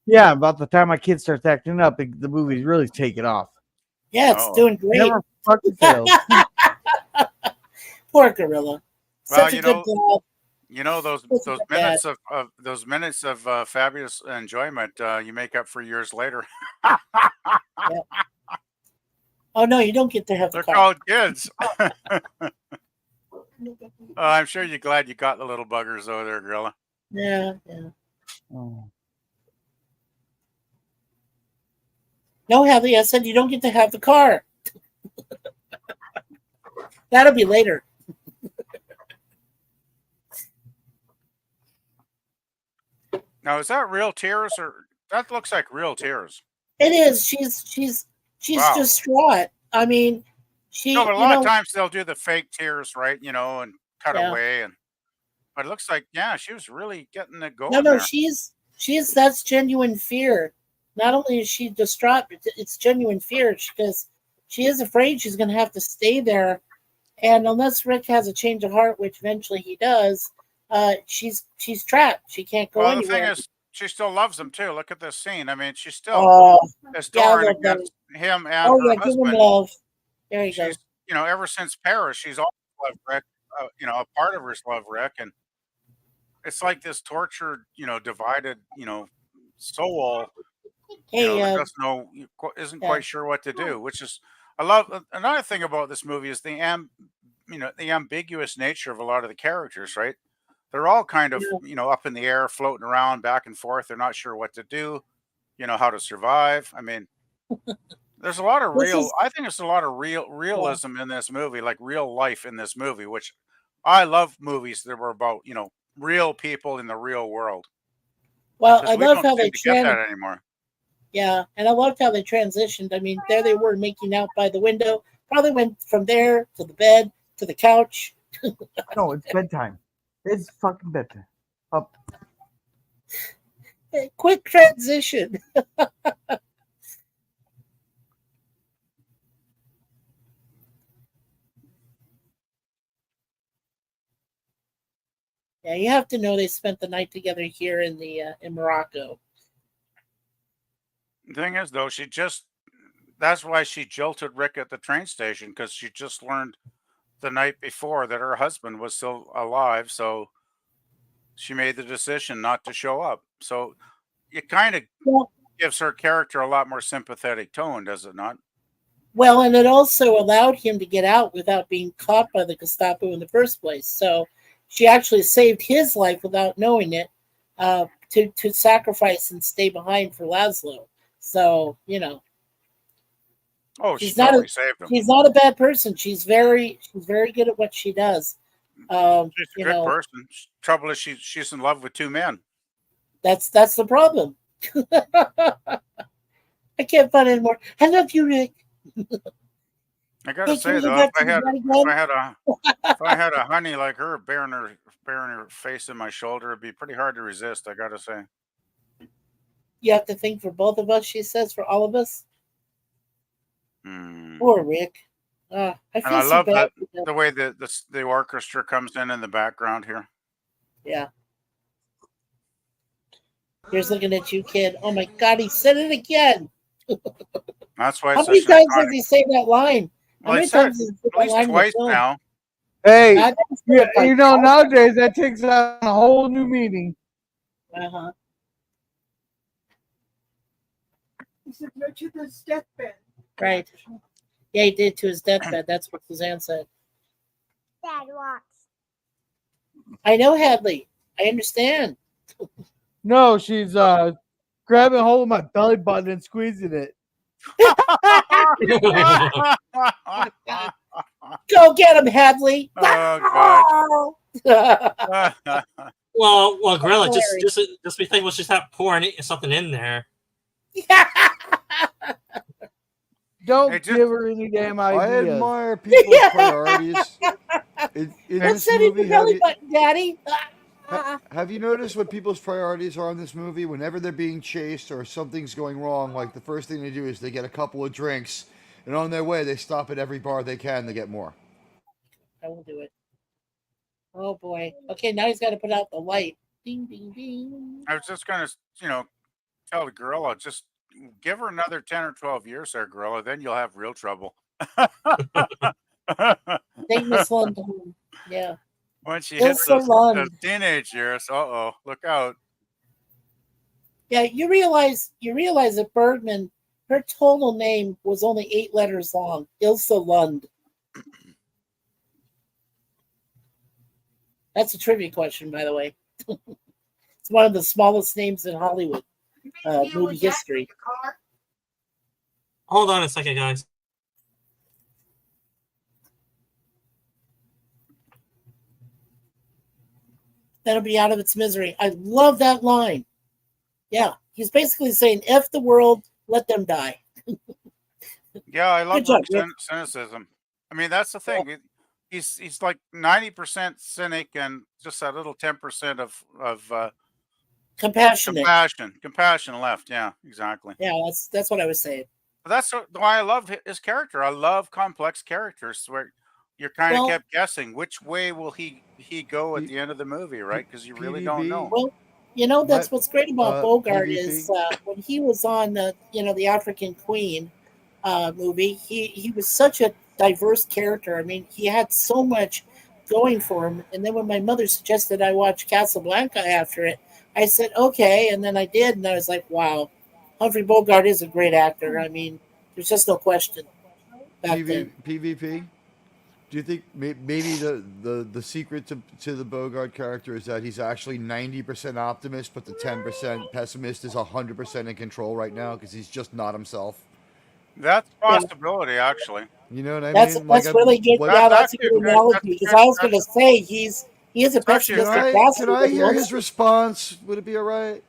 Yeah, about the time my kid starts acting up, the movie's really taking off. Yeah, it's doing great. Never fucking fails. Poor gorilla. Well, Such a good dog. You know those Such a good minutes of fabulous enjoyment you make up for years later. Yeah. Oh no, you don't get to have the They're car. called kids. I'm sure you're glad you got the little buggers over there, gorilla. Yeah, yeah. Oh. No, Hadley, I said you don't get to have the car. That'll be later. Now, is that real tears or that looks like real tears? It is. She's Wow. distraught. I mean, No, but a lot of times they'll do the fake tears, right? You know, and cut away, but it looks like she was really getting it going. No, there. she's that's genuine fear. Not only is she distraught, but it's genuine fear because she is afraid she's going to have to stay there, and unless Rick has a change of heart, which eventually he does, she's trapped. She can't go anywhere. The thing is, she still loves him too. Look at this scene. I mean, she still is torn against him and her husband. Give him love. There you go. You know, ever since Paris, she's always loved Rick. You know, a part of her's love Rick, and it's like this tortured, divided, soul. That doesn't know, isn't quite sure what to do. Which is, I love another thing about this movie is the ambiguous nature of a lot of the characters. Right? They're all kind of, up in the air, floating around, back and forth. They're not sure what to do. How to survive. I mean. There's a lot of I think there's a lot of realism in this movie, like real life in this movie, which I love movies that were about, real people in the real world. Well, I love how they get that anymore. Yeah, and I loved how they transitioned. I mean, there they were making out by the window. Probably went from there to the bed to the couch. No, it's bedtime. It's fucking bedtime. Up. Quick transition. Yeah, you have to know they spent the night together here in Morocco. The thing is, though, that's why she jilted Rick at the train station, because she just learned the night before that her husband was still alive, so she made the decision not to show up. So it kind of gives her character a lot more sympathetic tone, does it not? Well, and it also allowed him to get out without being caught by the Gestapo in the first place. So she actually saved his life without knowing it, to sacrifice and stay behind for Laszlo. So, Oh, she totally saved him. She's not a bad person. She's very good at what she does. She's a good person. Trouble is she's in love with two men. That's the problem. I can't find any more. I love you, Rick. I gotta say though, if I had a honey like her bearing her face in my shoulder, it'd be pretty hard to resist. I gotta say. You have to think for both of us. She says for all of us. Poor Rick. I love that the way the orchestra comes in the background here. Yeah. Here's looking at you, kid. Oh my God, he said it again. That's why. How many times does he say that line? Well, at least twice now. Hey, nowadays that takes on a whole new meaning. Uh-huh. He said, "Go to his deathbed." Right. Yeah, he did to his deathbed. That's what Suzanne said. Dad walks. I know, Hadley. I understand. No, she's grabbing hold of my belly button and squeezing it. Go get him, Hadley. Oh God. well, Gorilla, just be thankful she's not pouring something in there. Don't give her any damn ideas. I admire people's priorities. In this movie, Daddy. Have you noticed what people's priorities are in this movie? Whenever they're being chased or something's going wrong, like the first thing they do is they get a couple of drinks, and on their way they stop at every bar they can to get more. I will do it. Oh boy. Okay, now he's got to put out the light. Ding, ding, ding. I was just gonna, tell the gorilla, just give her another 10 or 12 years there, gorilla, then you'll have real trouble. Take Miss Lund home. Yeah. When she hits those teenage years, look out. Yeah, you realize that Bergman, her total name was only 8 letters long. Ilse Lund. That's a trivia question, by the way. It's one of the smallest names in Hollywood movie history. Hold on a second, guys. That'll be out of its misery. I love that line. Yeah, he's basically saying, F the world, let them die. Yeah, I love cynicism. I mean, that's the thing. Yeah. He's like 90% cynic and just a little 10% of compassion left. Yeah, exactly. Yeah, that's what I was saying. But that's why I love his character. I love complex characters where you're kind of kept guessing which way will he go at the end of the movie, right? Because you really don't know. Well, you know, that's what's great about Bogart is when he was on the African Queen movie, he was such a diverse character. I mean, he had so much going for him. And then when my mother suggested I watch Casablanca after it, I said, okay. And then I did. And I was like, wow, Humphrey Bogart is a great actor. I mean, there's just no question. PvP? Do you think maybe the secret to the Bogart character is that he's actually 90% optimist, but the 10% pessimist is 100% in control right now because he's just not himself? That's a possibility, actually. You know what I mean? That's really good. Yeah, that's a good analogy. Because I was going to say he is a pessimistic bastard. Can I hear his response? Would it be all right?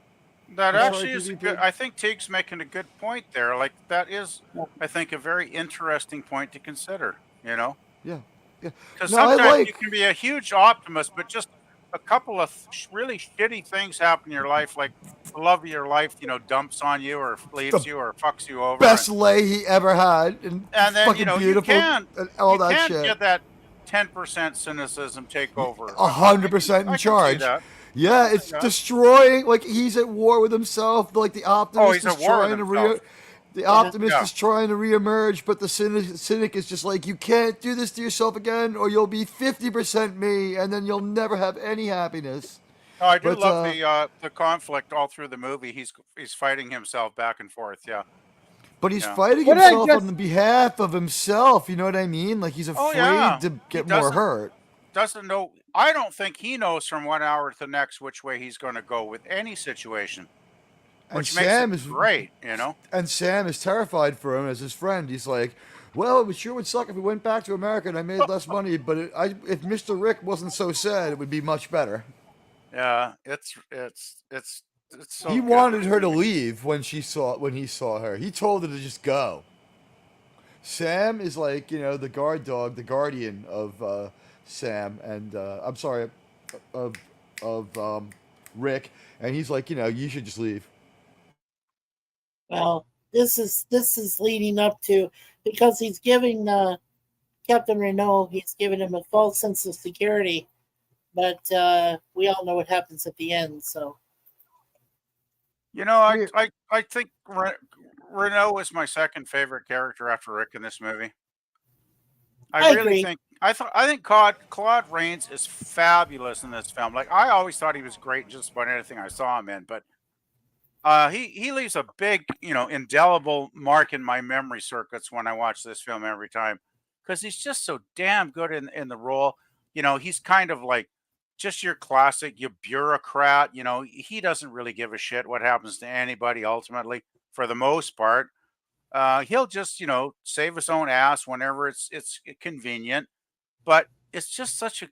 That actually is good. I think Teague's making a good point there. Like that is, I think, a very interesting point to consider. You know. Yeah. Because sometimes you can be a huge optimist, but just a couple of really shitty things happen in your life, like the love of your life, dumps on you or leaves you or fucks you over. Best lay he ever had, and then fucking beautiful, and all that shit. Get that 10% cynicism take over. 100% in charge. Yeah, it's destroying. Like he's at war with himself. Like the optimist is trying to the optimist is trying to reemerge, but the cynic is just like, you can't do this to yourself again, or you'll be 50% me, and then you'll never have any happiness. Oh, I do love the conflict all through the movie. He's fighting himself back and forth. Yeah. But he's fighting himself on the behalf of himself. You know what I mean? Like he's afraid to get more hurt. Doesn't know. I don't think he knows from 1 hour to the next which way he's going to go with any situation. Which makes it great, And Sam is terrified for him as his friend. He's like, well, it sure would suck if we went back to America and I made less money, but if Mr. Rick wasn't so sad, it would be much better. Yeah, it's so he wanted her to leave when he saw her. He told her to just go. Sam is like, the guard dog, the guardian of Sam, and I'm sorry, of Rick, and he's like, you should just leave. Well, this is leading up to, because he's giving Captain Renault, he's giving him a false sense of security, but we all know what happens at the end. So, I think Renault is my second favorite character after Rick in this movie. I really agree. I think Claude Rains is fabulous in this film. Like I always thought he was great in just about anything I saw him in, but he leaves a big, indelible mark in my memory circuits when I watch this film every time, because he's just so damn good in the role. He's kind of like just your classic, your bureaucrat. He doesn't really give a shit what happens to anybody ultimately, for the most part. He'll just, save his own ass whenever it's convenient. But it's just such a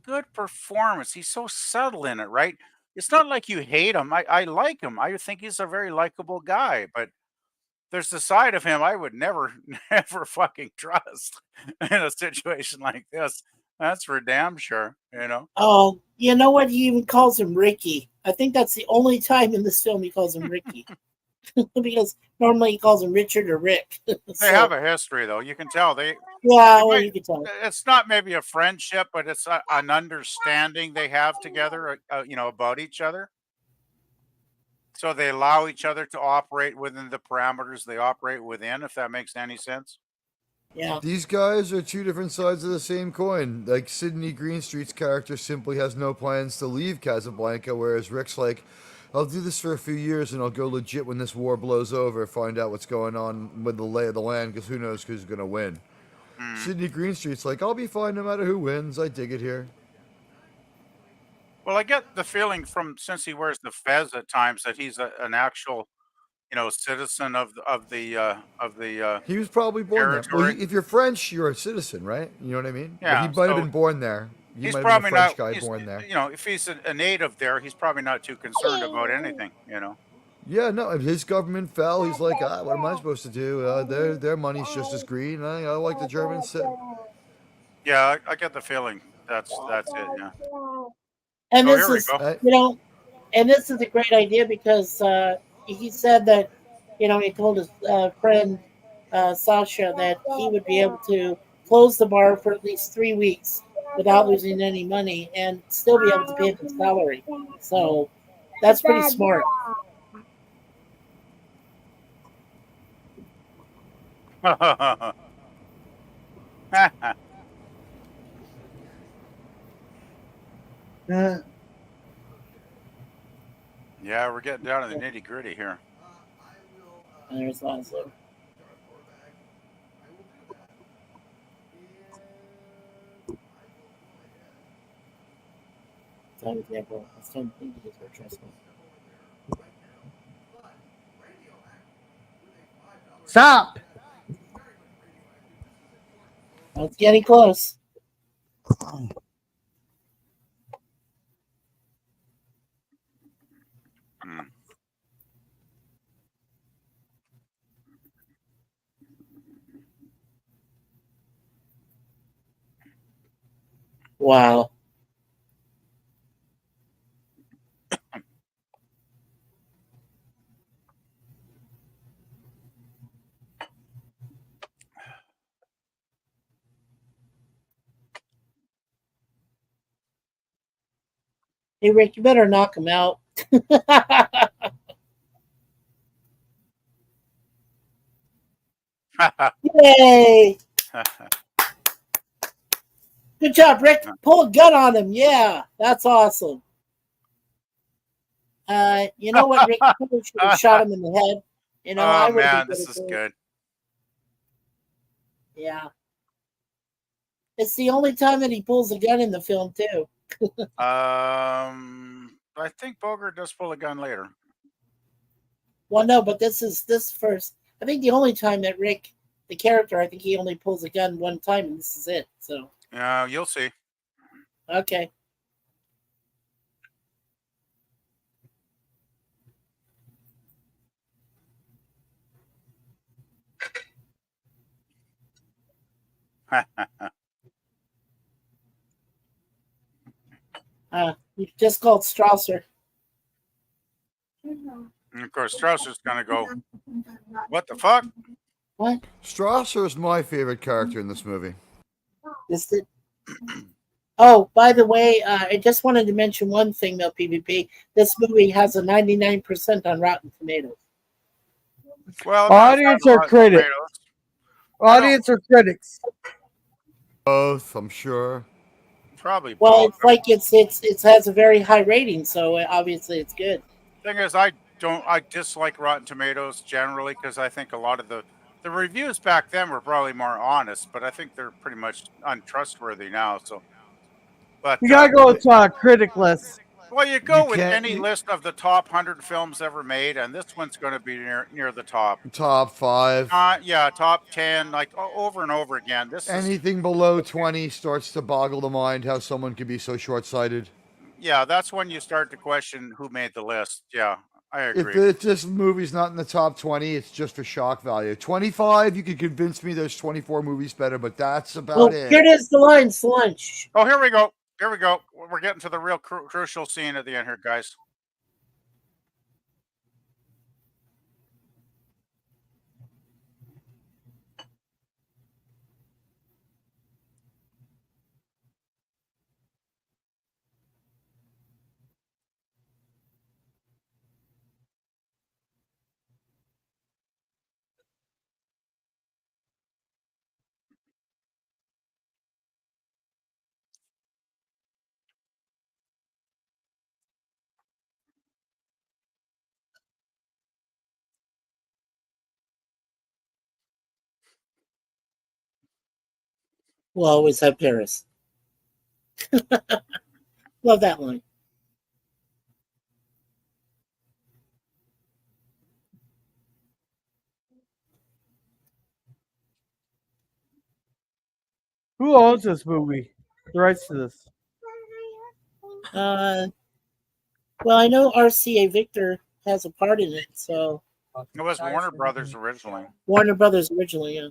good performance. He's so subtle in it, right? It's not like you hate him. I like him. I think he's a very likable guy, but there's the side of him I would never fucking trust in a situation like this. That's for damn sure, Oh, you know what? He even calls him Ricky. I think that's the only time in this film he calls him Ricky. Because normally he calls him Richard or Rick. They have a history, though. You can tell you can tell. It's not maybe a friendship, but it's an understanding they have together, about each other. So they allow each other to operate within the parameters they operate within, if that makes any sense. Yeah. These guys are two different sides of the same coin. Like Sidney Greenstreet's character simply has no plans to leave Casablanca, whereas Rick's like, I'll do this for a few years and I'll go legit when this war blows over, find out what's going on with the lay of the land, because who knows who's going to win. Sidney Greenstreet's like, I'll be fine no matter who wins. I dig it here. Well, I get the feeling from since he wears the fez at times that he's an actual, citizen of the He was probably born there. Well, territory. if you're French, you're a citizen, right? You know what I mean? But he Yeah, might have so been born there. He he's might have been a probably French not. guy born there. If he's a native there, he's probably not too concerned about anything. Yeah, no, if his government fell, he's like, what am I supposed to do? Their money's just as green. I like the Germans. Yeah, I get the feeling that's it. Yeah. And Oh, this here we is, go. and this is a great idea because he said that, he told his friend Sasha that he would be able to close the bar for at least 3 weeks without losing any money and still be able to pay the salary. So that's pretty smart. Yeah, we're getting down to the nitty gritty here. And there's Laszlo. Stop. It's getting close. Wow. Hey, Rick, you better knock him out. Yay! Good job, Rick. Pull a gun on him. Yeah, that's awesome. You know what, Rick? You should have shot him in the head. I would have been this is good. Yeah. It's the only time that he pulls a gun in the film, too. I think Bogart does pull a gun later. Well, no, but this first. I think the only time that Rick, the character, I think he only pulls a gun one time, and this is it. So. Yeah, you'll see. Okay. You just called Strasser. And of course, Strasser's gonna go, what the fuck? What? Strasser is my favorite character in this movie. Oh, by the way, I just wanted to mention one thing, though, PvP. This movie has a 99% on Rotten Tomatoes. Well, audience or critics? Audience or critics? Both, I'm sure. Probably. Well, both. it's like it has a very high rating, so obviously it's good. Thing is, I dislike Rotten Tomatoes generally because I think a lot of the reviews back then were probably more honest, but I think they're pretty much untrustworthy now. So, but You gotta go with critic list. Well, you go with any list of the top 100 films ever made, and this one's going to be near the top. Top 5. Yeah, top 10, like over and over again. Anything below 20 starts to boggle the mind how someone could be so short-sighted. Yeah, that's when you start to question who made the list. Yeah, I agree. If this movie's not in the top 20, it's just for shock value. 25, you could convince me there's 24 movies better, but that's about it. Here it is, the lunch. Oh, here we go. Here we go. We're getting to the real crucial scene at the end here, guys. We'll always have Paris. Love that line. Who owns this movie? The rights to this? Well, I know RCA Victor has a part in it, so It was Warner Brothers originally. Warner Brothers originally, yeah.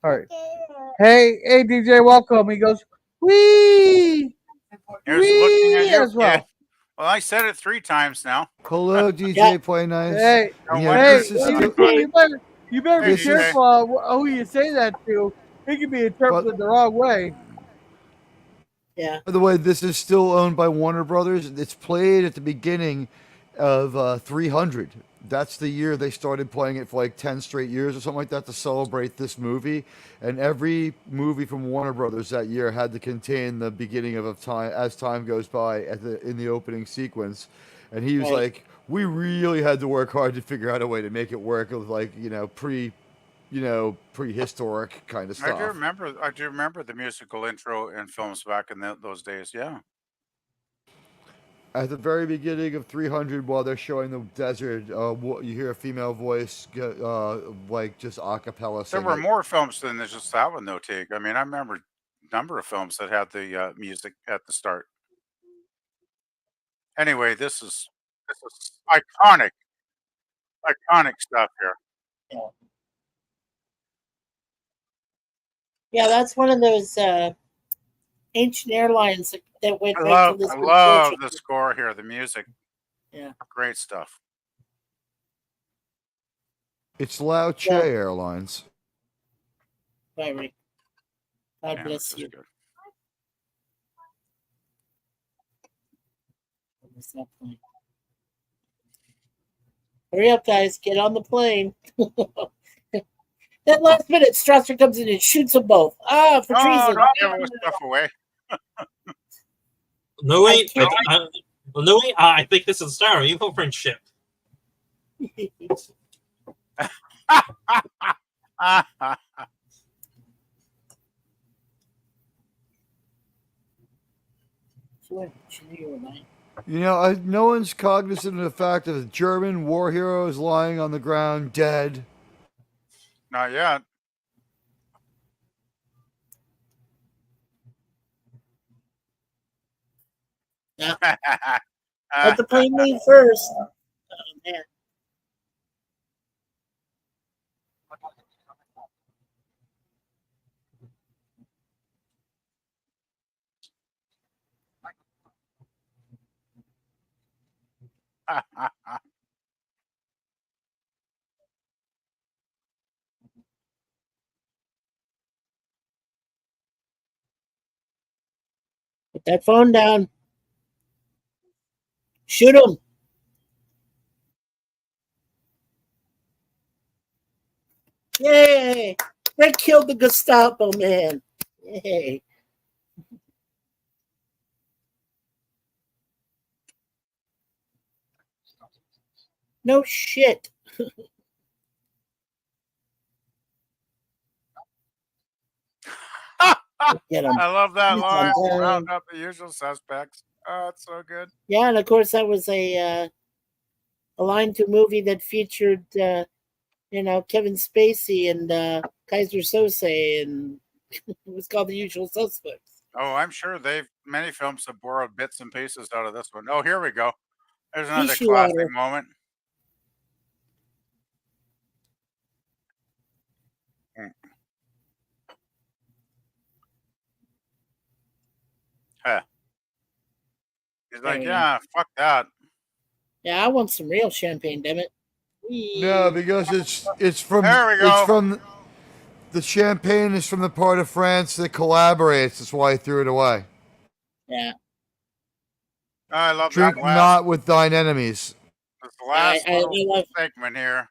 All right. Hey, DJ, welcome. He goes, wee, Here's looking at wee you. as well. Yeah. Well, I said it 3 times now. Hello, DJ Yeah. Play Nice. Hey, Don't Yeah, worry. hey, this is you- still- you better Hey, be DJ. careful who you say that to. It can be interpreted the wrong way. Yeah. By the way, this is still owned by Warner Brothers. It's played at the beginning of 300. That's the year they started playing it for like 10 straight years or something like that to celebrate this movie. And every movie from Warner Brothers that year had to contain the beginning of time as time goes by in the opening sequence. And he was Right. like, we really had to work hard to figure out a way to make it work with like, prehistoric kind of stuff. I do remember the musical intro in films back in those days. Yeah. At the very beginning of 300, while they're showing the desert, you hear a female voice, like just a cappella There singing. were more films than just that one, though, Teague. I mean, I remember a number of films that had the music at the start. Anyway, this is iconic stuff here. Yeah, that's one of those ancient airlines that went I right love, to this. I love the score here, the music. Yeah. Great stuff. It's Lao Che Yeah. Airlines. Right. God Yeah, bless this you. is good. What's that plane? Hurry up, guys. Get on the plane. That last minute, Strasser comes in and shoots them both. For treason. Don't give our stuff away. No, wait. can't- No, wait. I think this is the start of evil friendship. You know, no one's cognizant of the fact that the German war hero is lying on the ground dead. Not yet. Yeah. Let the plane leave first. Oh, man. Put that phone down. Shoot him. Yay! They killed the Gestapo man. Yay. No shit. Get him. I love that He's line. done. Round up the usual suspects. Oh, it's so good. Yeah, and of course that was a line to a movie that featured Kevin Spacey and Kaiser Sose, and it was called The Usual Suspects. Oh, I'm sure many films have borrowed bits and pieces out of this one. Oh, here we go. There's another Issue classic order. moment. Huh. He's like, There we yeah, fuck that. Yeah, I want some real champagne, damn it. No, because it's from There we go. it's from the champagne is from the part of France that collaborates. That's why I threw it away. Yeah. I love Drink that last, not with thine enemies. this last I little love- segment here.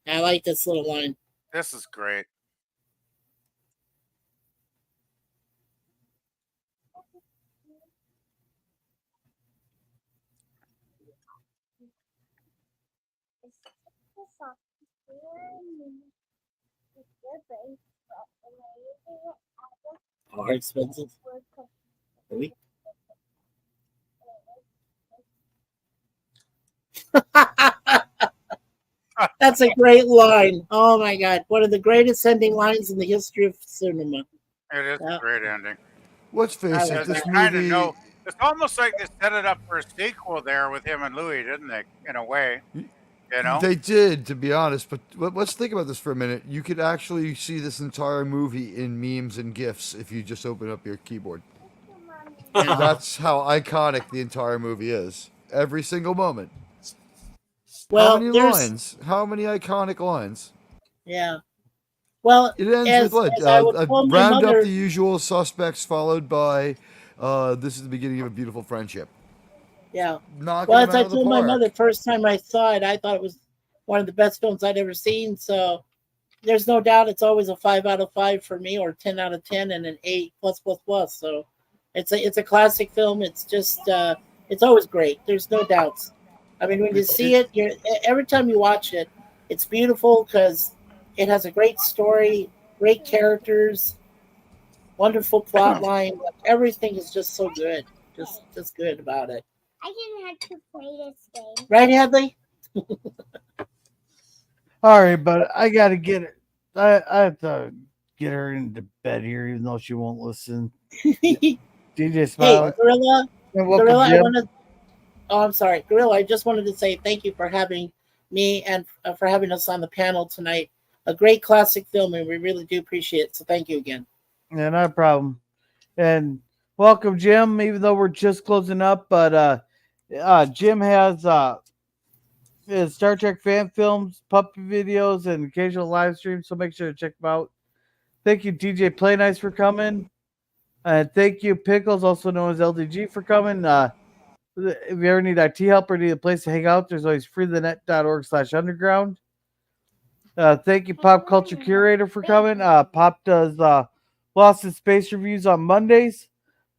I like this little line. This is great. Are expensive. Really? That's a great line. Oh my God. One of the greatest ending lines in the history of cinema. It is a great ending. Let's face it, like this They kind of movie. know. It's almost like they set it up for a sequel there with him and Louis, didn't they? In a way, you know. They did, to be honest, but let's think about this for a minute. You could actually see this entire movie in memes and GIFs if you just open up your keyboard. That's how iconic the entire movie is. Every single moment. Well, how many lines? How many iconic lines? Yeah. Well, it ends with what? as I would tell my Round mother, up the usual suspects, followed by, this is the beginning of a beautiful friendship. Yeah. Knocking Well, them as out I of the told my park. mother first time I saw it, I thought it was one of the best films I'd ever seen. So there's no doubt it's always a 5 out of 5 for me, or 10 out of 10, and an 8 plus plus plus. So it's a classic film. It's just it's always great. There's no doubts. I mean, when you see it, every time you watch it, it's beautiful because it has a great story, great characters, wonderful plot line. Like, everything is just so good. Just good about it. I didn't have to play this game. Right, Hadley? All right, but I gotta get it. I have to get her into bed here, even though she won't listen. DJ Smiley. Hey, Gorilla. And welcome, Gorilla, Jim. I'm sorry, Gorilla. I just wanted to say thank you for having me and for having us on the panel tonight. A great classic film, and we really do appreciate it. So thank you again. Yeah, not a problem. And welcome, Jim. Even though we're just closing up, but Jim has his Star Trek fan films, puppet videos, and occasional live streams. So make sure to check them out. Thank you, DJ Play Nice, for coming. Thank you, Pickles, also known as LDG, for coming. If you ever need IT help or need a place to hang out, there's always freethenet.org/underground. Thank you, Pop Culture Curator, for coming. Pop does Lost in Space reviews on Mondays,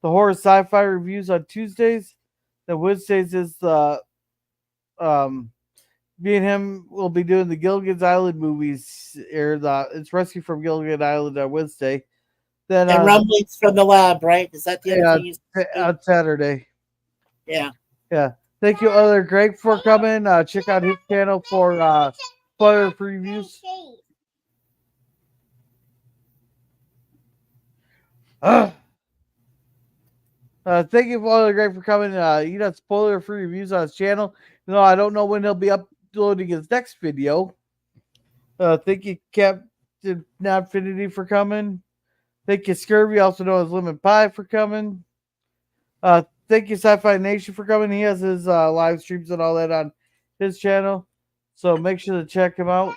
the horror sci-fi reviews on Tuesdays. Then Wednesdays is me and him will be doing the Gilligan's Island movies. It's Rescue from Gilligan Island on Wednesday. Then And Rumblings from the Lab, right? Is that the other thing you said? on Saturday? Yeah. Yeah. Thank you, other Greg, for coming. Check out his channel for spoiler previews. Thank you, Father Greg, for coming. He does spoiler-free reviews on his channel. No, I don't know when he'll be uploading his next video. Thank you, Captain Nabfinity, for coming. Thank you, Scurvy, also known as Lemon Pie, for coming. Thank you, Sci-Fi Nation, for coming. He has his live streams and all that on his channel, so make sure to check him out.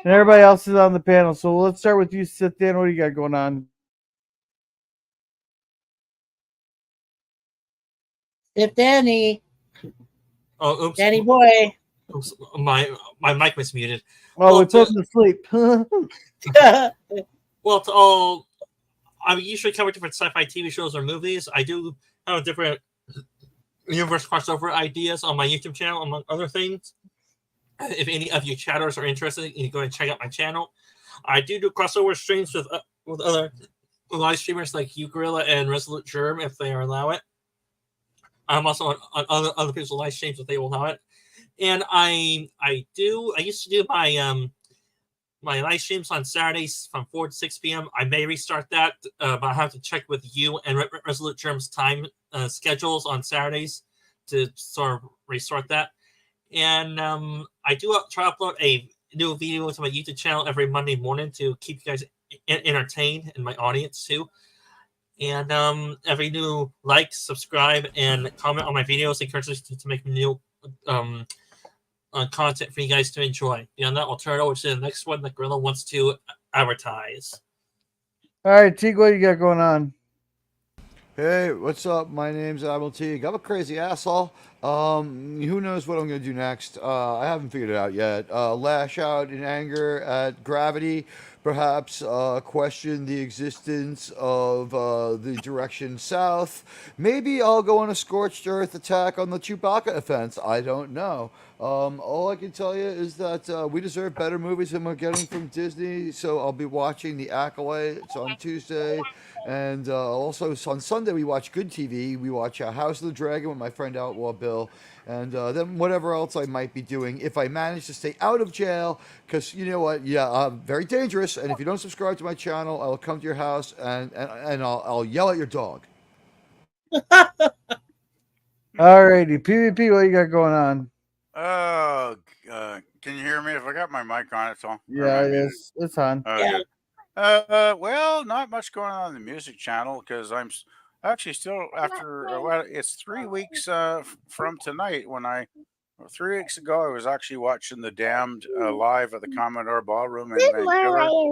And everybody else is on the panel, so let's start with you, Sith Dan. What do you got going on? If Danny. Oh, oops. Danny boy. Oops, my mic was muted. Oh, we put him to sleep. Well, I usually cover different sci-fi TV shows or movies. I do have different universe crossover ideas on my YouTube channel, among other things. If any of you chatters are interested, you can go and check out my channel. I do crossover streams with other live streamers like you, Gorilla, and Resolute Germ, if they allow it. I'm also on other people's live streams if they will allow it. And I used to do my my live streams on Saturdays from 4 to 6 p.m. I may restart that, but I have to check with you and Resolute Germ's time schedules on Saturdays to sort of restart that. And I do try to upload a new video to my YouTube channel every Monday morning to keep you guys entertained and my audience too. And every new like, subscribe, and comment on my videos encourages to make new content for you guys to enjoy. Beyond that, I'll turn it over to the next one that Gorilla wants to advertise. All right, Teague, what you got going on? Hey, what's up? My name's Admiral Teague. I'm a crazy asshole. Who knows what I'm going to do next? I haven't figured it out yet. Lash out in anger at gravity. Perhaps question the existence of the direction south. Maybe I'll go on a scorched earth attack on the Chewbacca offense. I don't know. All I can tell you is that we deserve better movies than we're getting from Disney. So I'll be watching The Acolyte on Tuesday. And also on Sunday, we watch good TV. We watch House of the Dragon with my friend Outlaw Bill. And then whatever else I might be doing if I manage to stay out of jail. Because you know what? Yeah, I'm very dangerous. And if you don't subscribe to my channel, I'll come to your house and I'll yell at your dog. Alrighty, PvP, what you got going on? Can you hear me? If I got my mic on, it's on. Yeah, it is. It's on. Yeah. Well, not much going on the music channel because I'm actually still after. Well, it's 3 weeks from tonight. 3 weeks ago, I was actually watching The Damned live at the Commodore Ballroom in Vancouver,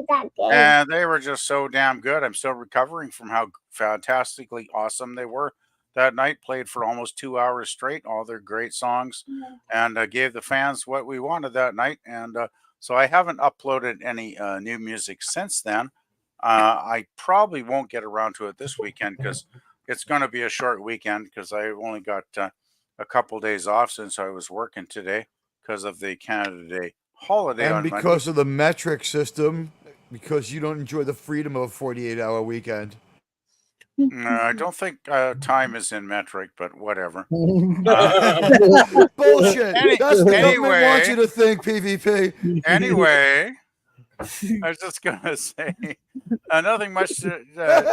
and they were just so damn good. I'm still recovering from how fantastically awesome they were. That night played for almost 2 hours straight, all their great songs, and gave the fans what we wanted that night. And so I haven't uploaded any new music since then. I probably won't get around to it this weekend because it's going to be a short weekend because I only got a couple days off since I was working today because of the Canada Day holiday. And on because Monday. of the metric system, because you don't enjoy the freedom of a 48-hour weekend. I don't think time is in metric, but whatever. Bullshit. That's the government wants you to think, PvP. Anyway, I was just going to say nothing much to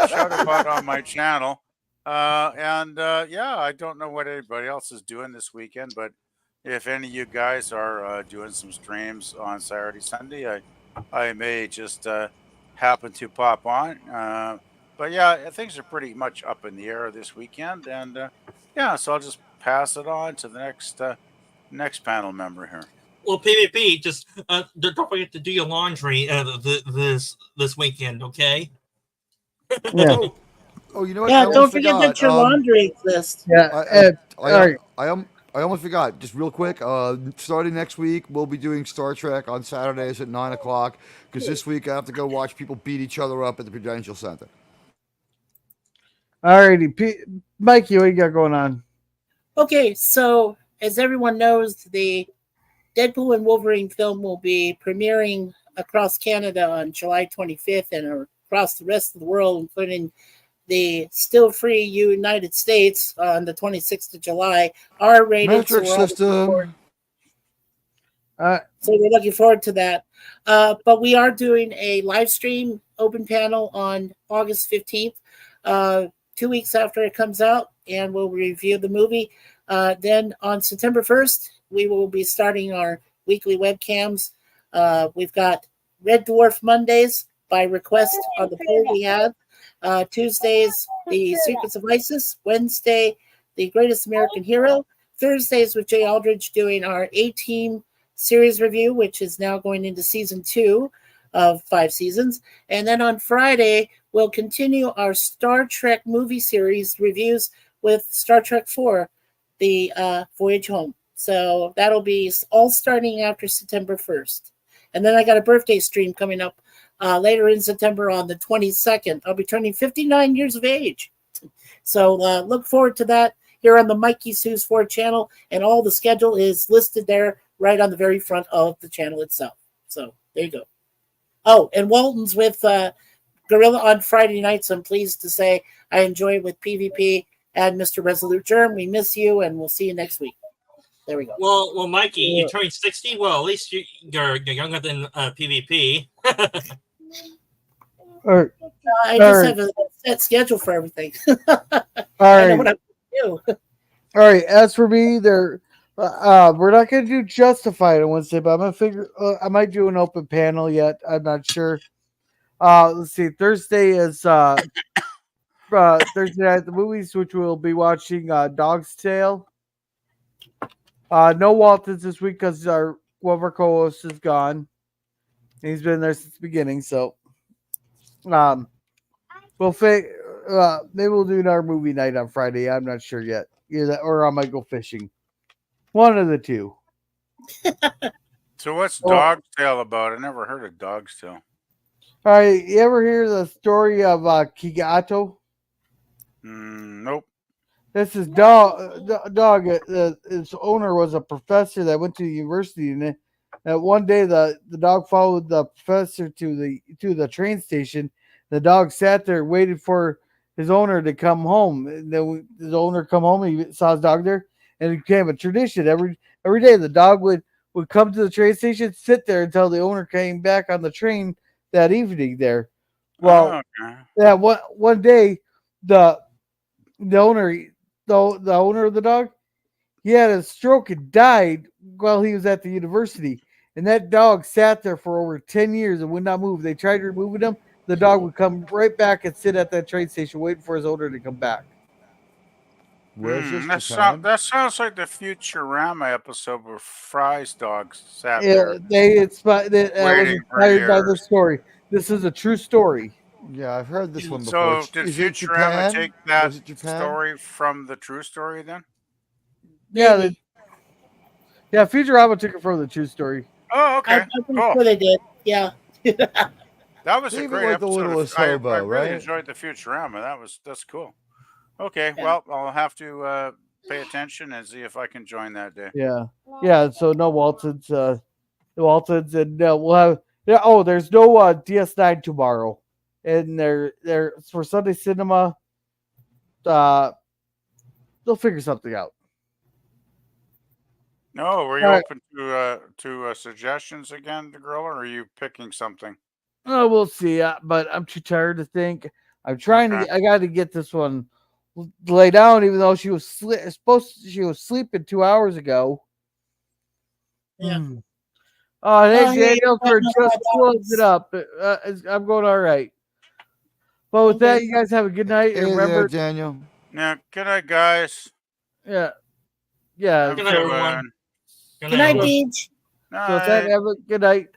shout about on my channel. Yeah, I don't know what anybody else is doing this weekend, but if any of you guys are doing some streams on Saturday, Sunday, I may just happen to pop on. But yeah, things are pretty much up in the air this weekend, and yeah, so I'll just pass it on to the next panel member here. Well, PvP, just don't forget to do your laundry this weekend, okay? Yeah. Oh, you know what? Yeah, I don't forget that your laundry exists. Yeah. I almost forgot. Just real quick. Starting next week, we'll be doing Star Trek on Saturdays at 9:00 because this week I have to go watch people beat each other up at the Prudential Center. Alrighty, Mikey, what you got going on? Okay, so as everyone knows, the Deadpool and Wolverine film will be premiering across Canada on July 25th and across the rest of the world, including the still free United States on the 26th of July. R-rated. Metric system. So we're looking forward to that. But we are doing a live stream open panel on August 15th. 2 weeks after it comes out, and we'll review the movie. Then on September 1st, we will be starting our weekly webcams. We've got Red Dwarf Mondays by request on the poll we have. Tuesdays, The Secrets of ISIS. Wednesday, The Greatest American Hero. Thursdays with Jay Aldridge doing our A-Team series review, which is now going into season 2 of 5 seasons. And then on Friday, we'll continue our Star Trek movie series reviews with Star Trek 4, The Voyage Home. So that'll be all starting after September 1st. And then I got a birthday stream coming up later in September on the 22nd. I'll be turning 59 years of age. So look forward to that here on the Mikey Sue's 4 channel. And all the schedule is listed there right on the very front of the channel itself. So there you go. Oh, and Walton's with Gorilla on Friday nights. I'm pleased to say I enjoy it with PvP and Mr. Resolute Germ. We miss you, and we'll see you next week. There we go. Well, Mikey, you turned 60. Well, at least you're younger than PvP. I just have a set schedule for everything. All I know right. what I'm going to do. All right. As for me, we're not going to do Justified on Wednesday, but I'm going to figure. I might do an open panel yet. I'm not sure. Let's see. Thursday is Thursday night at the movies, which we'll be watching Dog's Tale. No Waltons this week because one of our co-hosts is gone. He's been there since the beginning, so maybe we'll do our movie night on Friday. I'm not sure yet. Or I might go fishing. One of the two. So what's Well- Dog's Tale about? I never heard of Dog's Tale. All right, you ever hear the story of Kigato? Nope. This is dog. Its owner was a professor that went to the university, and one day the dog followed the professor to the train station. The dog sat there, waited for his owner to come home. And then when his owner come home, he saw his dog there, and it became a tradition. Every day, the dog would come to the train station, sit there until the owner came back on the train that evening. There, well, Okay. yeah. One day, the owner. The owner of the dog, he had a stroke and died while he was at the university. And that dog sat there for over 10 years and would not move. They tried removing him. The dog would come right back and sit at that train station waiting for his owner to come back. Where's this That Japan? sounds like the Futurama episode where Fry's dog sat Yeah, there. that was Waiting for inspired by years. this story. This is a true story. Yeah, I've heard this one So before. did Is it Futurama Japan? take that Was it Japan? story from the true story then? Yeah, Futurama took it from the true story. Oh, okay. I'm pretty Cool. sure they did. Yeah. That was a Even great like the episode. littlest I hobo, really right? enjoyed the Futurama. That's cool. Okay, Yeah. well, I'll have to pay attention and see if I can join that day. Yeah. So no Waltons, and we'll have. Yeah. Oh, there's no DS9 tomorrow, and they're for Sunday cinema. They'll figure something out. No, were you All right. open to suggestions again, the girl, or are you picking something? Oh, we'll see. But I'm too tired to think. I'm trying Okay. to. I got to get this one lay down, even though she was she was sleeping 2 hours ago. Yeah. Oh, hey, Oh, hey, Daniel, for no, just no, close it up. I'm going all right. But with that, Okay. you guys have a good night. Hey And there, remember, Daniel. Yeah. Good night, guys. yeah. Have Good a night, good everyone. one. Good night, Deej. So with that, Night. have a good night.